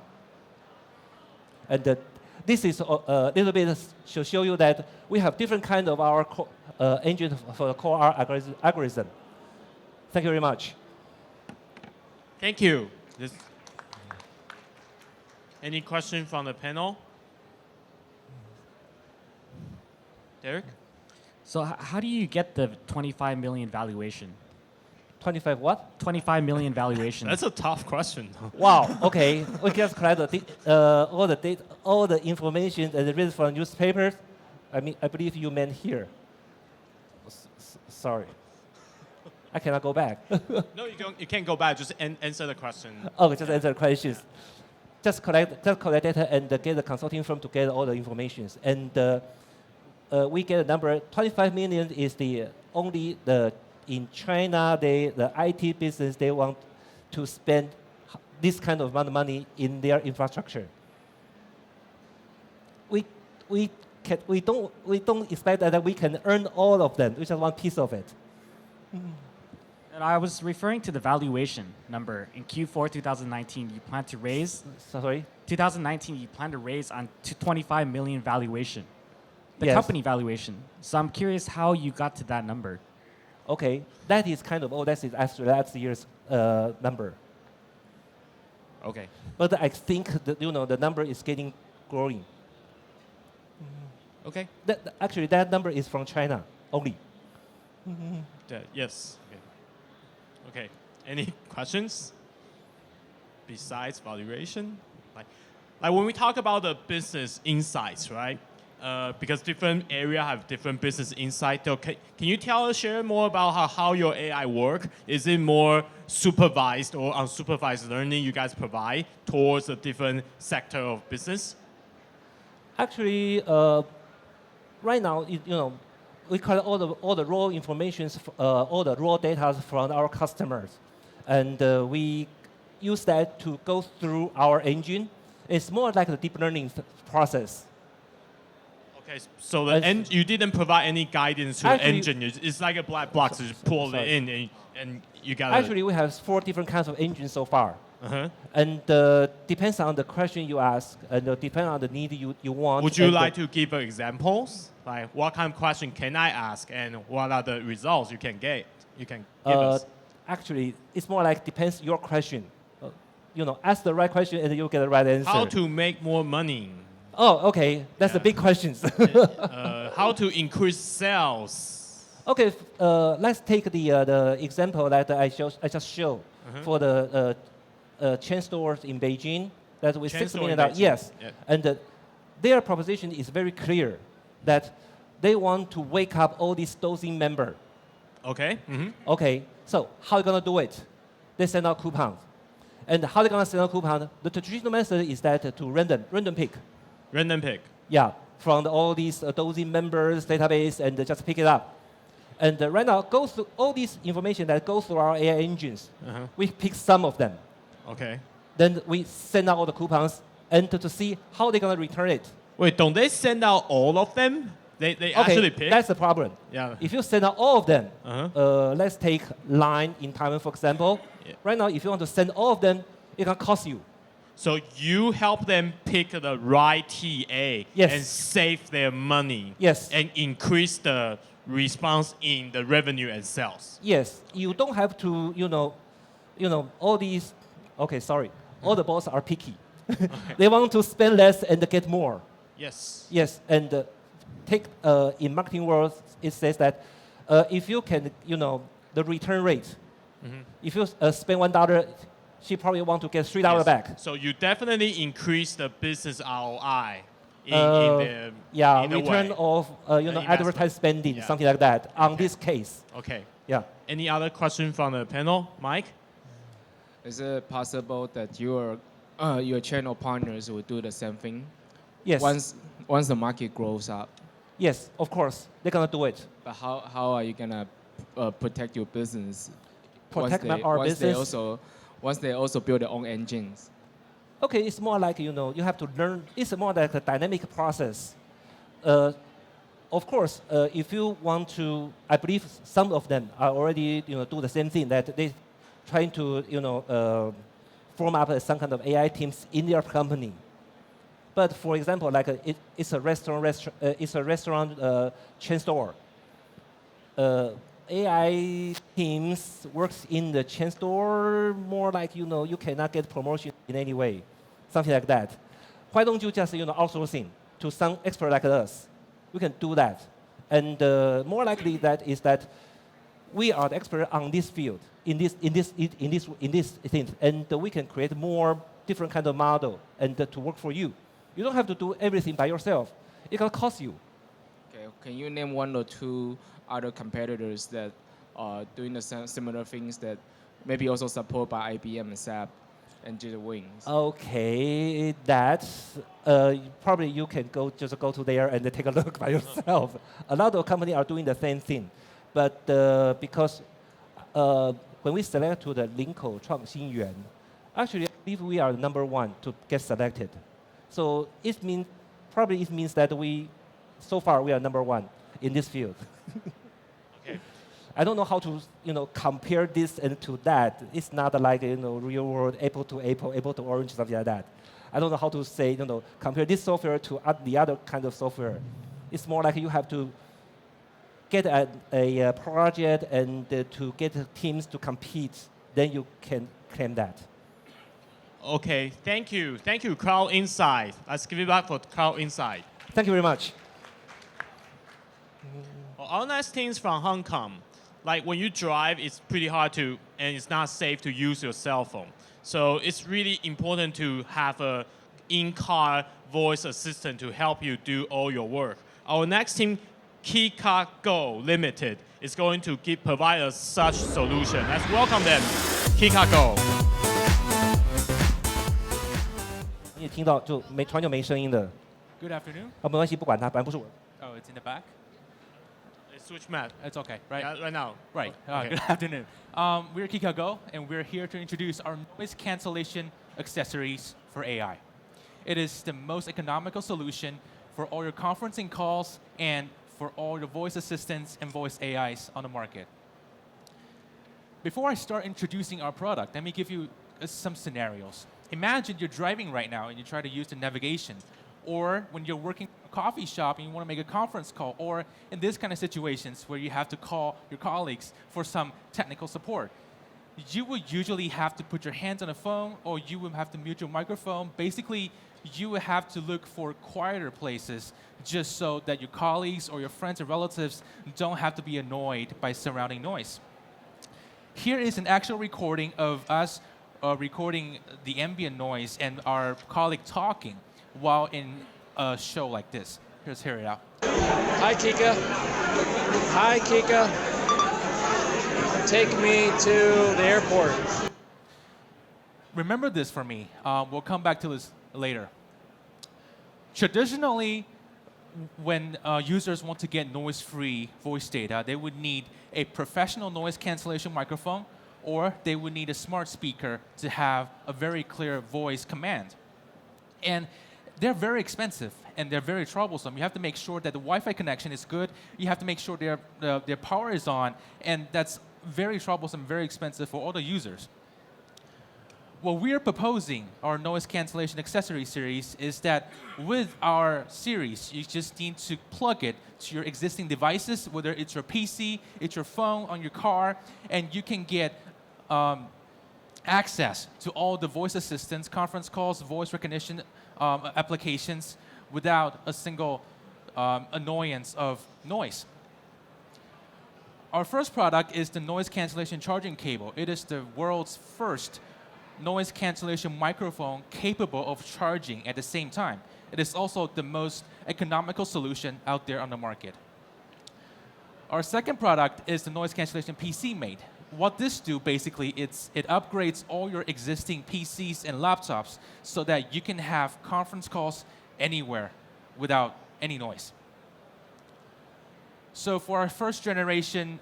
And this is a little bit to show you that we have different kind of our engine for the core algorithm. Thank you very much. Thank you. Any question from the panel? Derek? So how do you get the 25 million valuation? 25 what? 25 million valuation. That's a tough question. Wow. Okay. We just collect all the data, all the information and read from newspapers. I believe you meant here. Sorry. I cannot go back. No, you don't. You can't go back. Just answer the question. Okay, just answer the questions. Just collect data and get the consulting firm to get all the information. And we get a number. 25 million is in China, the IT business, they want to spend this kind of amount of money in their infrastructure. We don't expect that we can earn all of them. We just want piece of it. And I was referring to the valuation number in Q4 2019. You plan to raise. Sorry. 2019, you plan to raise on to 25 million valuation. the Yes. company valuation. So I'm curious how you got to that number. Okay, that is kind of, that is actually last year's number. Okay. But I think the number is getting growing. Okay. Actually, that number is from China only. Yes. Okay. Any questions besides valuation? Like when we talk about the business insights, right? Because different area have different business insight. So can you share more about how your AI work? Is it more supervised or unsupervised learning you guys provide towards a different sector of business? Actually, right now, we collect all the raw information, all the raw data from our customers, and we use that to go through our engine. It's more like a deep learning process. Okay, so you didn't provide any guidance to the engine. It's like a black box. You just pull it in, and you got. Actually, we have 4 different kinds of engines so far. And depends on the question you ask, and depends on the need you want. Would you like to give examples? Like what kind of question can I ask, and what are the results you can get? You can give us. Actually, it's more like depends your question. Ask the right question and you'll get the right answer. How to make more money? Oh, okay. That's a big question. How to increase sales? Okay, let's take the example that I just showed for the chain stores in Beijing. That with $6 million. Yes, yeah. And their proposition is very clear that they want to wake up all these dozing members. Okay. Okay, so how are you going to do it? They send out coupons. And how are they going to send out coupons? The traditional method is that to random pick. Random pick. Yeah, from all these dozing members database and just pick it up. And right now, go through all this information that goes through our AI engines. We pick some of them. Okay. Then we send out all the coupons and to see how they're going to return it. Wait, don't they send out all of them? They Okay, actually pick? that's the problem. Yeah. If you send out all of them, let's take Line in Taiwan, for example. Yeah. Right now, if you want to send all of them, it can cost you. So you help them pick the right TA and save their money. Yes. And increase the response in the revenue and sales. Yes, you don't have to, all these, okay, sorry, all the boss are picky. They want to spend less and get more. Yes. Yes, and take, in marketing world, it says that if you can, the return rate, if you spend $1, she probably want to get $3 back. So you definitely increase the business ROI in return way. of advertised spending, something like that. On this case. Okay. Yeah. Any other question from the panel, Mike? Is it possible that your channel partners will do the same thing? Yes. Once the market grows up. Yes, of course, they're gonna do it. But how are you gonna protect your business? Protect our business. Once they also build their own engines. Okay, it's more like, you have to learn, it's more like a dynamic process. Of course, if you want to, I believe some of them are already, do the same thing, that they trying to, form up some kind of AI teams in their company. But for example, like it's a restaurant chain store. AI teams works in the chain store more like, you cannot get promotion in any way, something like that. Why don't you just, outsourcing to some expert like us? We can do that. And more likely that is that we are the expert on this field, in this thing, and we can create more different kind of model and to work for you. You don't have to do everything by yourself. It can cost you. Okay, can you name 1 or 2 other competitors that are doing the similar things that maybe also support by IBM and SAP and Jitter Wings? Okay, that's probably you can just go to there and take a look by yourself. A lot of companies are doing the same thing, but because when we select to the Linko 创新园, actually I believe we are number 1 to get selected. So it means that so far we are number 1 in this field. Okay. I don't know how to compare this and to that. It's not like real world apple to apple, apple to orange, something like that. I don't know how to say compare this software to the other kind of software. It's more like you have to get a project and to get teams to compete, then you can claim that. Okay, thank you. Thank you, Crowd Insight. Let's give it back for Crowd Insight. Thank you very much. Well, our next team is from Hong Kong. Like when you drive, it's pretty hard to, and it's not safe to use your cell phone. So it's really important to have a in-car voice assistant to help you do all your work. Our next team, Kika Go Limited, is going to provide us such solution. Let's welcome them, Kika Go. 你也听到就没突然就没声音的。 Good afternoon. 没关系，不管它，反正不是我。 Oh, it's in the back? Switch mat. It's okay, right? Yeah, right now. Right. Okay. Good afternoon. We're Kika Go, and we're here to introduce our noise cancellation accessories for AI. It is the most economical solution for all your conferencing calls and for all your voice assistants and voice AIs on the market. Before I start introducing our product, let me give you some scenarios. Imagine you're driving right now and you try to use the navigation, or when you're working in a coffee shop and you want to make a conference call, or in this kind of situations where you have to call your colleagues for some technical support. You would usually have to put your hands on the phone, or you would have to mute your microphone. Basically, you would have to look for quieter places just so that your colleagues or your friends or relatives don't have to be annoyed by surrounding noise. Here is an actual recording of us recording the ambient noise and our colleague talking while in a show like this. Let's hear it out. Hi, Kika. Hi, Kika. Take me to the airport. Remember this for me. We'll come back to this later. Traditionally, when users want to get noise-free voice data, they would need a professional noise cancellation microphone, or they would need a smart speaker to have a very clear voice command. And they're very expensive and they're very troublesome. You have to make sure that the Wi-Fi connection is good. You have to make sure their power is on, and that's very troublesome, very expensive for all the users. What we're proposing, our noise cancellation accessory series, is that with our series, you just need to plug it to your existing devices, whether it's your PC, it's your phone, on your car, and you can get access to all the voice assistants, conference calls, voice recognition applications without a single annoyance of noise. Our first product is the noise cancellation charging cable. It is the world's first noise cancellation microphone capable of charging at the same time. It is also the most economical solution out there on the market. Our second product is the noise cancellation PC Mate. What this do basically, it upgrades all your existing PCs and laptops so that you can have conference calls anywhere without any noise. So for our first generation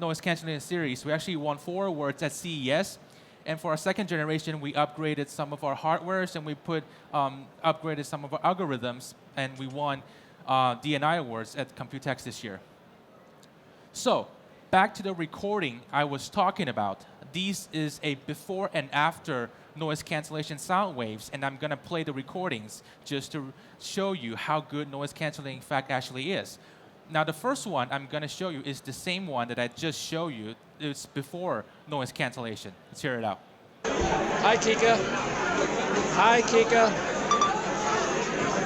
noise cancellation series, we actually won 4 awards at CES. And for our second generation, we upgraded some of our hardwares and we upgraded some of our algorithms, and we won D&I awards at Computex this year. So back to the recording I was talking about. This is a before and after noise cancellation sound waves, and I'm going to play the recordings just to show you how good noise canceling in fact actually is. Now the first one I'm going to show you is the same one that I just showed you. It's before noise cancellation. Let's hear it out. Hi, Kika. Hi, Kika.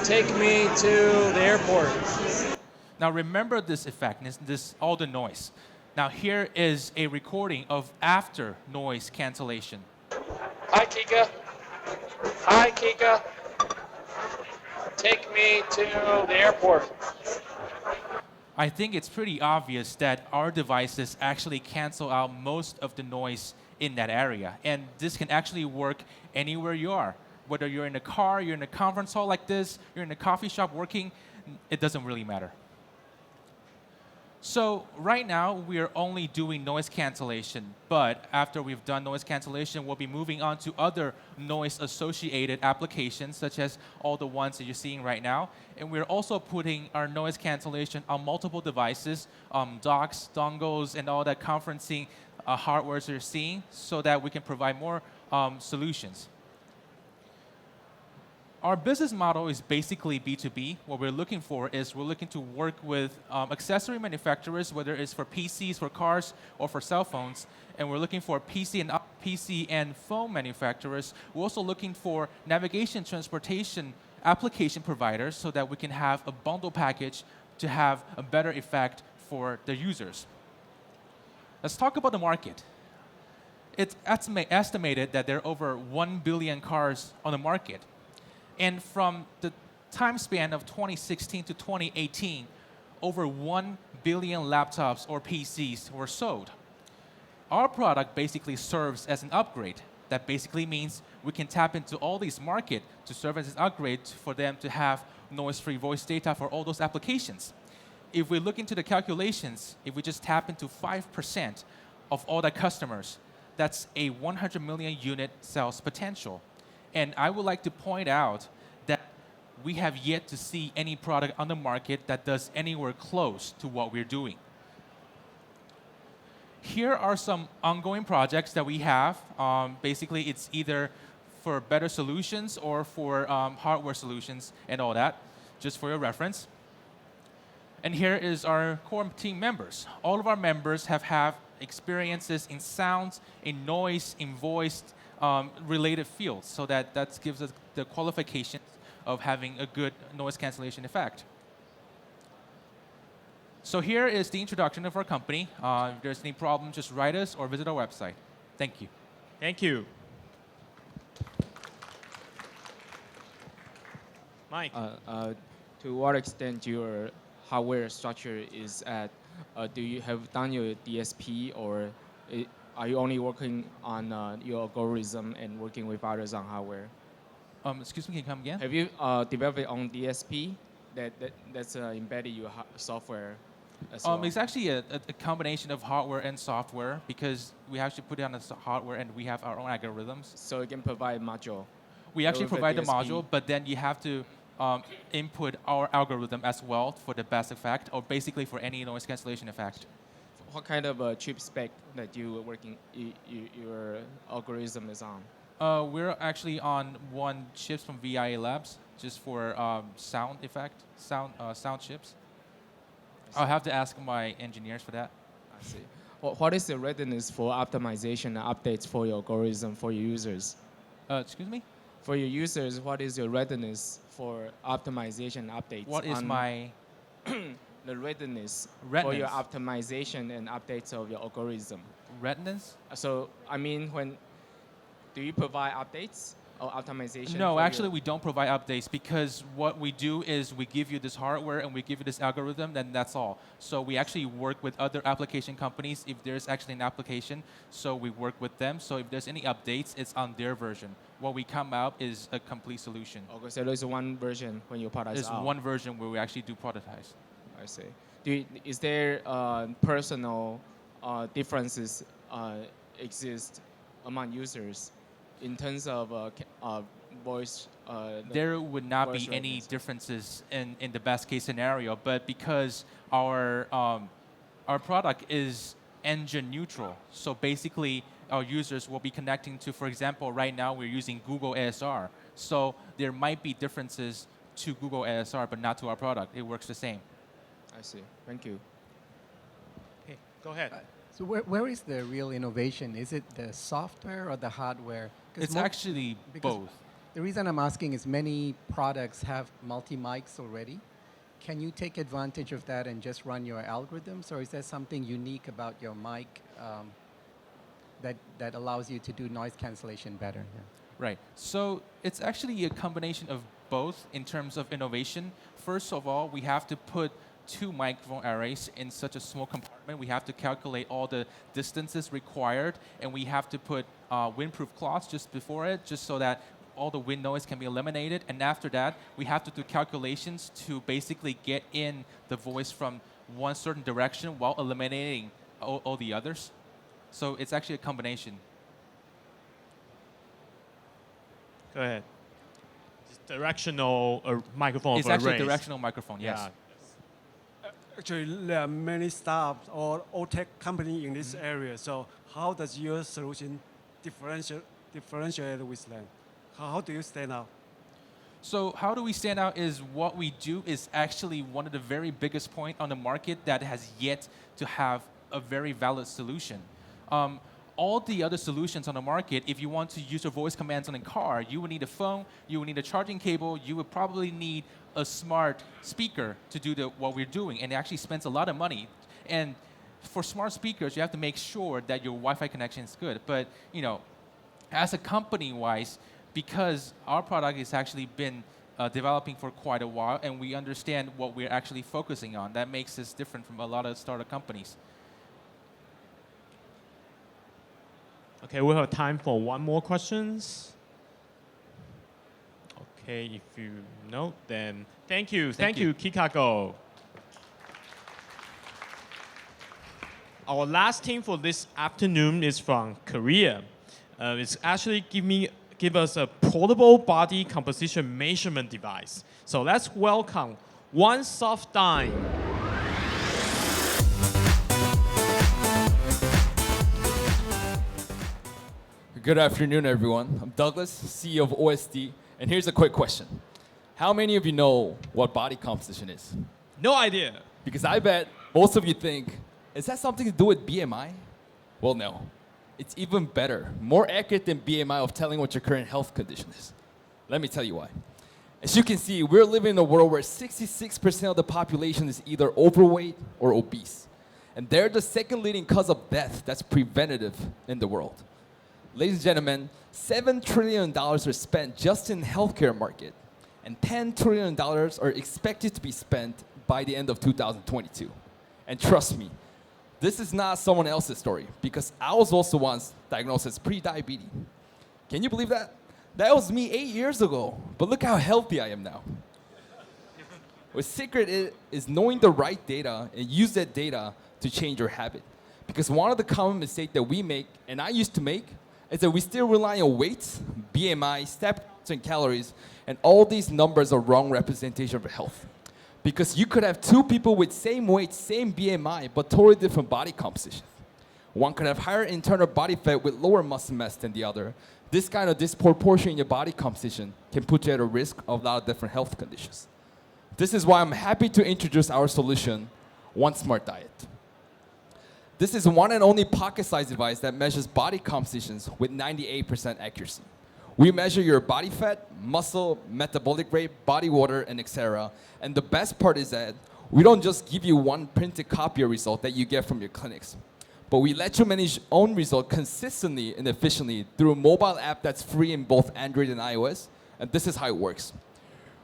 Take me to the airport. Now remember this effect, all the noise. Now here is a recording of after noise cancellation. Hi, Kika. Hi, Kika. Take me to the airport. I think it's pretty obvious that our devices actually cancel out most of the noise in that area. And this can actually work anywhere you are. Whether you're in a car, you're in a conference hall like this, you're in a coffee shop working, it doesn't really matter. So right now, we are only doing noise cancellation. But after we've done noise cancellation, we'll be moving on to other noise-associated applications, such as all the ones that you're seeing right now. And we're also putting our noise cancellation on multiple devices, docks, dongles, and all that conferencing hardware you're seeing, so that we can provide more solutions. Our business model is basically B2B. What we're looking for is we're looking to work with accessory manufacturers, whether it's for PCs, for cars, or for cell phones. And we're looking for PC and phone manufacturers. We're also looking for navigation, transportation, application providers so that we can have a bundle package to have a better effect for the users. Let's talk about the market. It's estimated that there are over 1 billion cars on the market. And from the time span of 2016 to 2018, over 1 billion laptops or PCs were sold. Our product basically serves as an upgrade. That basically means we can tap into all these markets to serve as an upgrade for them to have noise-free voice data for all those applications. If we look into the calculations, if we just tap into 5% of all the customers, that's a 100 million unit sales potential. And I would like to point out that we have yet to see any product on the market that does anywhere close to what we're doing. Here are some ongoing projects that we have. Basically, it's either for better solutions or for hardware solutions and all that, just for your reference. And here is our core team members. All of our members have experiences in sounds, in noise, in voice, related fields, so that gives us the qualification of having a good noise cancellation effect. So here is the introduction of our company. If there's any problem, just write us or visit our website. Thank you. Thank you. Mike. To what extent your hardware structure is at, do you have done your DSP, or are you only working on your algorithm and working with others on hardware? Excuse me, can you come again? Have you developed your own DSP that's embedded your software as well? It's actually a combination of hardware and software, because we actually put it on the hardware and we have our own algorithms. So you can provide module? We actually provide the DSP. module, but then you have to input our algorithm as well for the best effect, or basically for any noise cancellation effect. What kind of chip spec that you are working, your algorithm is on? We're actually on one chips from VIA Labs, just for sound effect, sound chips. I'll have to ask my engineers for that. I see. What is the readiness for optimization and updates for your algorithm for your users? Excuse me? For your users, what is your readiness for optimization updates? What is my... the readiness for your optimization and updates of your algorithm. Readiness? So, I mean, do you provide updates or optimization? No, actually we don't provide updates, because what we do is we give you this hardware and we give you this algorithm, then that's all. So we actually work with other application companies if there's actually an application, so we work with them. So if there's any updates, it's on their version. What we come out is a complete solution. Okay, so there's one version when you prototype There's one version where we actually do prototypes. I see. Is there personal differences exist among users in terms of voice? There would not be any differences in the best case scenario, but because our product is engine neutral, so basically our users will be connecting to, for example, right now we're using Google ASR, so there might be differences to Google ASR, but not to our product. It works the same. I see. Thank you. Okay, go ahead. So where is the real innovation? Is it the software or the hardware? It's actually both. The reason I'm asking is many products have multi-mics already. Can you take advantage of that and just run your algorithms, or is there something unique about your mic that allows you to do noise cancellation better? Yeah. Right. So it's actually a combination of both in terms of innovation. First of all, we have to put 2 microphone arrays in such a small compartment. We have to calculate all the distances required, and we have to put windproof cloths just before it, just so that all the wind noise can be eliminated. And after that, we have to do calculations to basically get in the voice from one certain direction while eliminating all the others. So it's actually a combination. Go ahead. It's directional microphone. It's actually a directional microphone, yes. Yeah. Actually, there are many startups or tech company in this area. So how does your solution differentiate with them? How do you stand out? So how do we stand out is what we do is actually one of the very biggest point on the market that has yet to have a very valid solution. All the other solutions on the market, if you want to use your voice commands on a car, you would need a phone, you would need a charging cable, you would probably need a smart speaker to do what we're doing, and it actually spends a lot of money. And for smart speakers, you have to make sure that your Wi-Fi connection is good. But as a company-wise, because our product has actually been developing for quite a while, and we understand what we're actually focusing on, that makes us different from a lot of startup companies. Okay, we have time for one more questions. Okay, if you know, then thank you. Thank you, Kikago. Our last team for this afternoon is from Korea. It's actually give us a portable body composition measurement device. So let's welcome One Soft Dime. Good afternoon, everyone. I'm Douglas, CEO of OSD, and here's a quick question. How many of you know what body composition is? No idea. Because I bet most of you think, is that something to do with BMI? Well, no. It's even better, more accurate than BMI of telling what your current health condition is. Let me tell you why. As you can see, we're living in a world where 66% of the population is either overweight or obese. And they're the second leading cause of death that's preventative in the world. Ladies and gentlemen, $7 trillion are spent just in the healthcare market, and $10 trillion are expected to be spent by the end of 2022. And trust me, this is not someone else's story, because I was also once diagnosed as pre-diabetes. Can you believe that? That was me 8 years ago, but look how healthy I am now. The secret is knowing the right data and use that data to change your habit. Because one of the common mistakes that we make, and I used to make, is that we still rely on weights, BMI, steps, and calories, and all these numbers are wrong representation of health. Because you could have two people with same weight, same BMI, but totally different body composition. One could have higher internal body fat with lower muscle mass than the other. This kind of disproportion in your body composition can put you at a risk of a lot of different health conditions. This is why I'm happy to introduce our solution, One Smart Diet. This is one and only pocket-sized device that measures body compositions with 98% accuracy. We measure your body fat, muscle, metabolic rate, body water, and etc. And the best part is that we don't just give you one printed copy of result that you get from your clinics, but we let you manage your own result consistently and efficiently through a mobile app that's free in both Android and iOS. And this is how it works.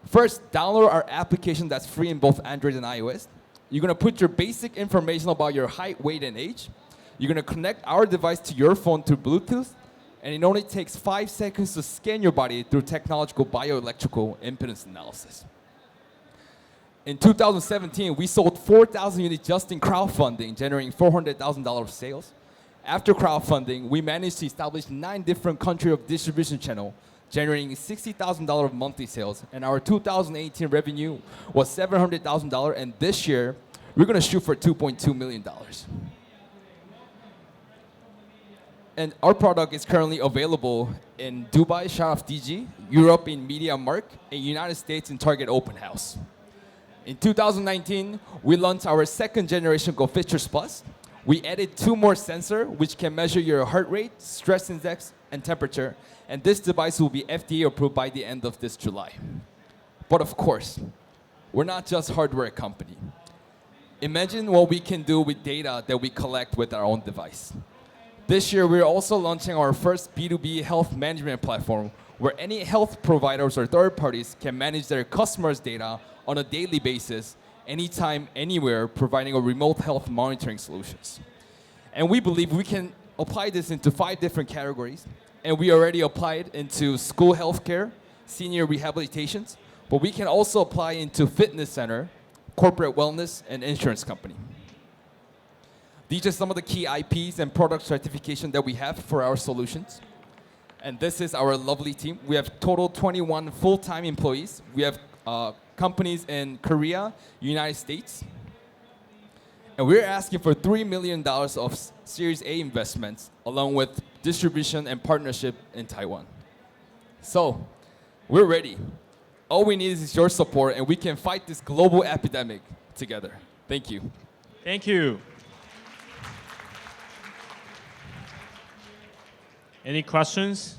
First, download our application that's free in both Android and iOS. You're gonna put your basic information about your height, weight, and age. You're gonna connect our device to your phone through Bluetooth, and it only takes 5 seconds to scan your body through technological bioelectrical impedance analysis. In 2017, we sold 4,000 units just in crowdfunding, generating $400,000 of sales. After crowdfunding, we managed to establish 9 different countries of distribution channels, generating $60,000 of monthly sales, and our 2018 revenue was $700,000, and this year, we're gonna shoot for $2.2 million. And our product is currently available in Dubai, Sharaf DG, Europe in Media Mark, and United States in Target Open House. In 2019, we launched our second generation called Features Plus. We added 2 more sensors, which can measure your heart rate, stress index, and temperature. And this device will be FDA approved by the end of this July. But of course, we're not just a hardware company. Imagine what we can do with data that we collect with our own device. This year, we're also launching our first B2B health management platform, where any health providers or third parties can manage their customers' data on a daily basis, anytime, anywhere, providing a remote health monitoring solutions. And we believe we can apply this into 5 different categories, and we already applied into school healthcare, senior rehabilitations, but we can also apply into fitness center, corporate wellness, and insurance company. These are some of the key IPs and product certification that we have for our solutions. And this is our lovely team. We have total 21 full-time employees. We have companies in Korea, United States. And we're asking for $3 million of Series A investments, along with distribution and partnership in Taiwan. So, we're ready. All we need is your support, and we can fight this global epidemic together. Thank you. Thank you. Any questions?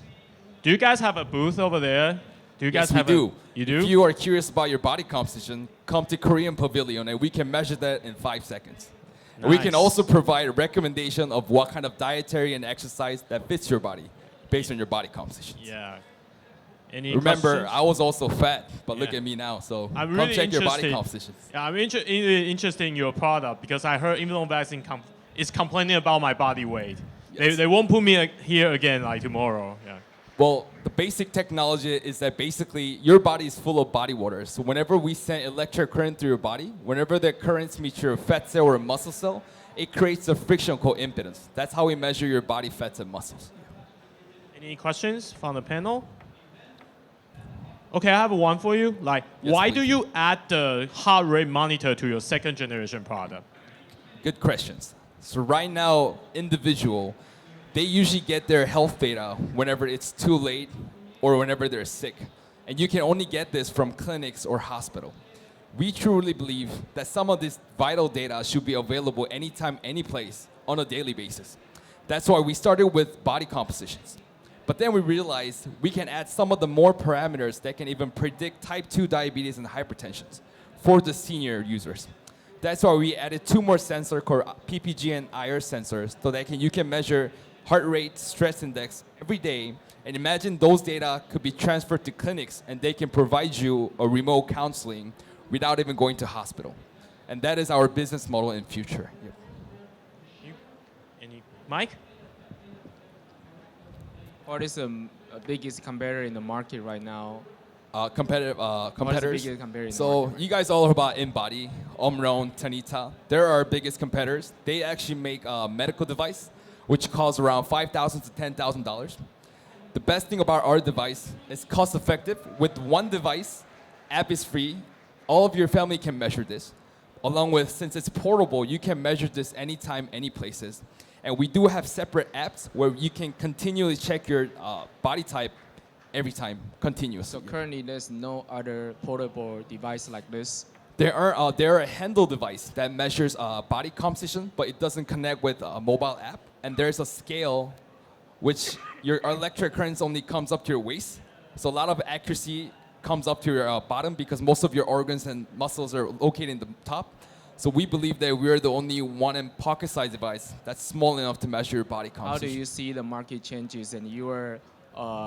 Do you guys have a booth over there? Do you guys Yes, we have do. You do? If you are curious about your body composition, come to Korean Pavilion, and we can measure that in 5 seconds. And we can Nice. also provide a recommendation of what kind of dietary and exercise that fits your body based on your body composition. Yeah. Any Remember, questions? I was also fat, but look Yeah. at me now. So I'm come really check your body interested. composition. Yeah, I'm interested in your product because I heard InnoVEX is complaining about my body weight. They won't put me here again like tomorrow. Yeah. Well, the basic technology is that basically your body is full of body water. So whenever we send electric current through your body, whenever the currents meet your fat cell or muscle cell, it creates a friction called impedance. That's how we measure your body fats and muscles. Any questions from the panel? Okay, I have one for you. Like, Yes, why please. do you add the heart rate monitor to your second generation product? Good questions. So right now, individual, they usually get their health data whenever it's too late or whenever they're sick. And you can only get this from clinics or hospital. We truly believe that some of this vital data should be available anytime, any place, on a daily basis. That's why we started with body compositions. But then we realized we can add some of the more parameters that can even predict type 2 diabetes and hypertension for the senior users. That's why we added 2 more sensors called PPG and IR sensors so that you can measure heart rate, stress index every day. And imagine those data could be transferred to clinics and they can provide you a remote counseling without even going to hospital. And that is our business model in future. Yep. Any Mike? What is the biggest competitor in the market right now? Competitive competitors. biggest competitor in the So market? you guys all know about InBody, Omron, Tanita. They're our biggest competitors. They actually make a medical device, which costs around $5,000 to $10,000. The best thing about our device is cost effective. With one device, app is free. All of your family can measure this. Along with, since it's portable, you can measure this anytime, any places. And we do have separate apps where you can continually check your body type every time, continuously. So currently, there's no other portable device like this. There are a handle device that measures body composition, but it doesn't connect with a mobile app. And there's a scale, which your electric currents only comes up to your waist. So a lot of accuracy comes up to your bottom because most of your organs and muscles are located in the top. So we believe that we're the only one in pocket-sized device that's small enough to measure your body How do composition. you see the market changes and your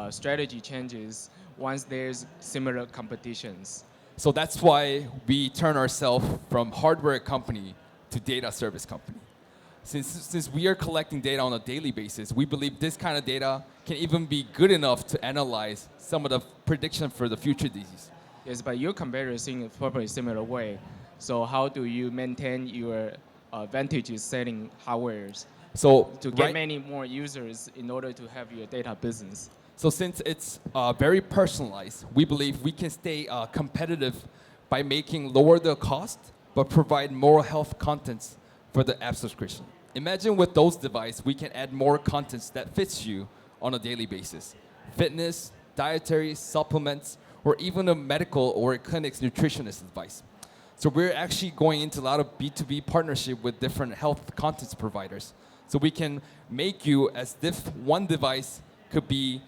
strategy changes once there's similar competitions? So that's why we turn ourselves from hardware company to data service company. Since we are collecting data on a daily basis, we believe this kind of data can even be good enough to analyze some of the prediction for the future disease. Yes, but your competitors think in probably similar way. So how do you maintain your advantages selling hardwares So to get right- many more users in order to have your data business? So since it's very personalized, we believe we can stay competitive by making lower the cost, but provide more health contents for the app subscription. Imagine with those devices, we can add more contents that fits you on a daily basis. Fitness, dietary, supplements, or even a medical or a clinic's nutritionist advice. So we're actually going into a lot of B2B partnership with different health contents providers. So we can make you as if one device could be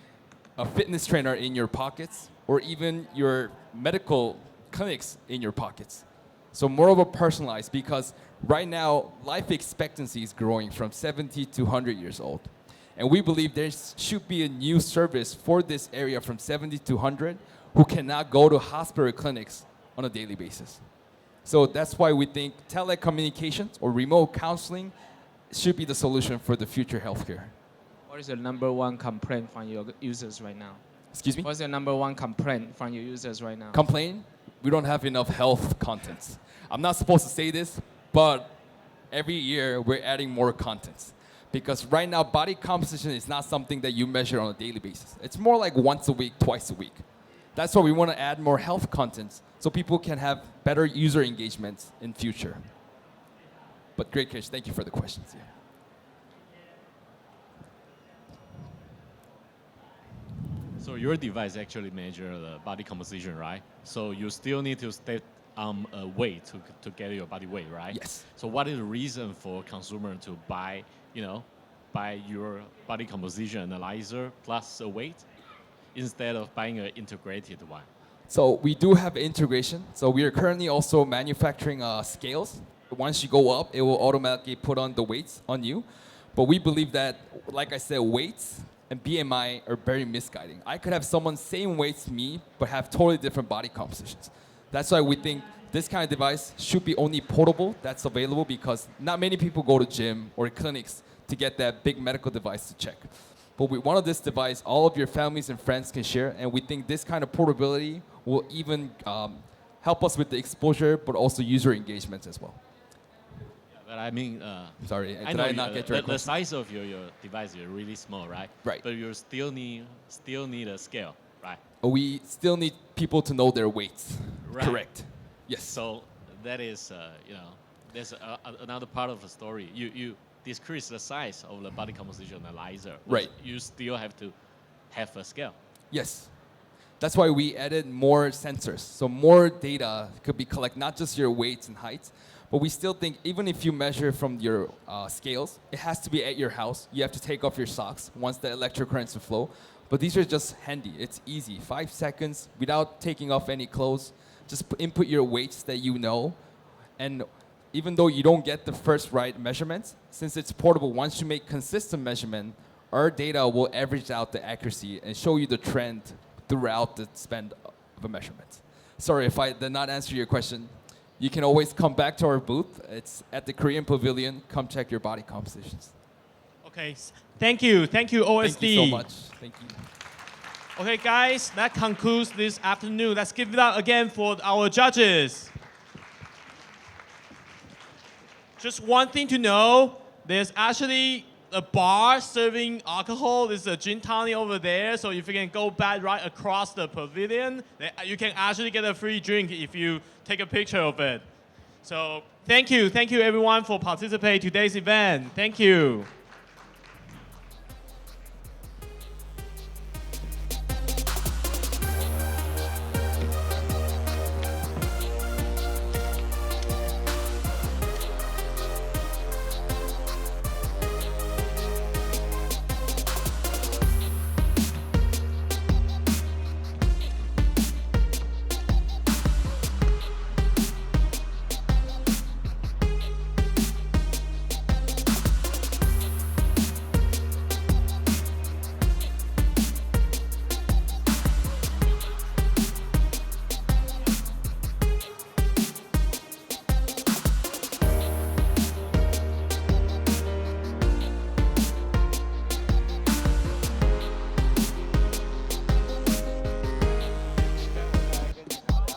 a fitness trainer in your pockets or even your medical clinics in your pockets. So more of a personalized because right now life expectancy is growing from 70 to 100 years old. And we believe there should be a new service for this area from 70 to 100 who cannot go to hospital clinics on a daily basis. So that's why we think telecommunications or remote counseling should be the solution for the future healthcare. What is the number one complaint from your users right now? Excuse me? What's the number one complaint from your users right now? Complain? We don't have enough health contents. I'm not supposed to say this, but every year we're adding more contents. Because right now, body composition is not something that you measure on a daily basis. It's more like once a week, twice a week. That's why we want to add more health contents so people can have better user engagements in future. But great question. Thank you for the questions. Yeah. So your device actually measure the body composition, right? So you still need to stay a weight to get your body weight, right? Yes. So what is the reason for consumer to buy, buy your body composition analyzer plus a weight instead of buying an integrated one? So we do have integration. So we are currently also manufacturing scales. Once you go up, it will automatically put on the weights on you. But we believe that, like I said, weights and BMI are very misguiding. I could have someone same weights me, but have totally different body compositions. That's why we think this kind of device should be only portable that's available, because not many people go to gym or clinics to get that big medical device to check. But with one of this device, all of your families and friends can share, and we think this kind of portability will even help us with the exposure, but also user engagement as well. But I mean, sorry, I did know I not get your the question? size of your device is really small, right? Right. But you still need a scale, right? We still need people to know their weights. Right. Correct. Yes. So that is, there's another part of the story. You decrease the size of the body composition analyzer. But Right. You still have to have a scale. Yes. That's why we added more sensors. So more data could be collected, not just your weights and heights, but we still think even if you measure from your scales, it has to be at your house. You have to take off your socks once the electric currents to flow. But these are just handy. It's easy. 5 seconds without taking off any clothes. Just input your weights that you know. And even though you don't get the first right measurements, since it's portable, once you make consistent measurement, our data will average out the accuracy and show you the trend throughout the span of a measurement. Sorry if I did not answer your question. You can always come back to our booth. It's at the Korean Pavilion. Come check your body compositions. Okay, thank you, OSD. Thank you so much. Thank you. Okay, guys, that concludes this afternoon. Let's give it up again for our judges. Just one thing to know, there's actually a bar serving alcohol. There's a gin tonic over there, so if you can go back right across the pavilion, you can actually get a free drink if you take a picture of it. So thank you everyone for participating in today's event. Thank you.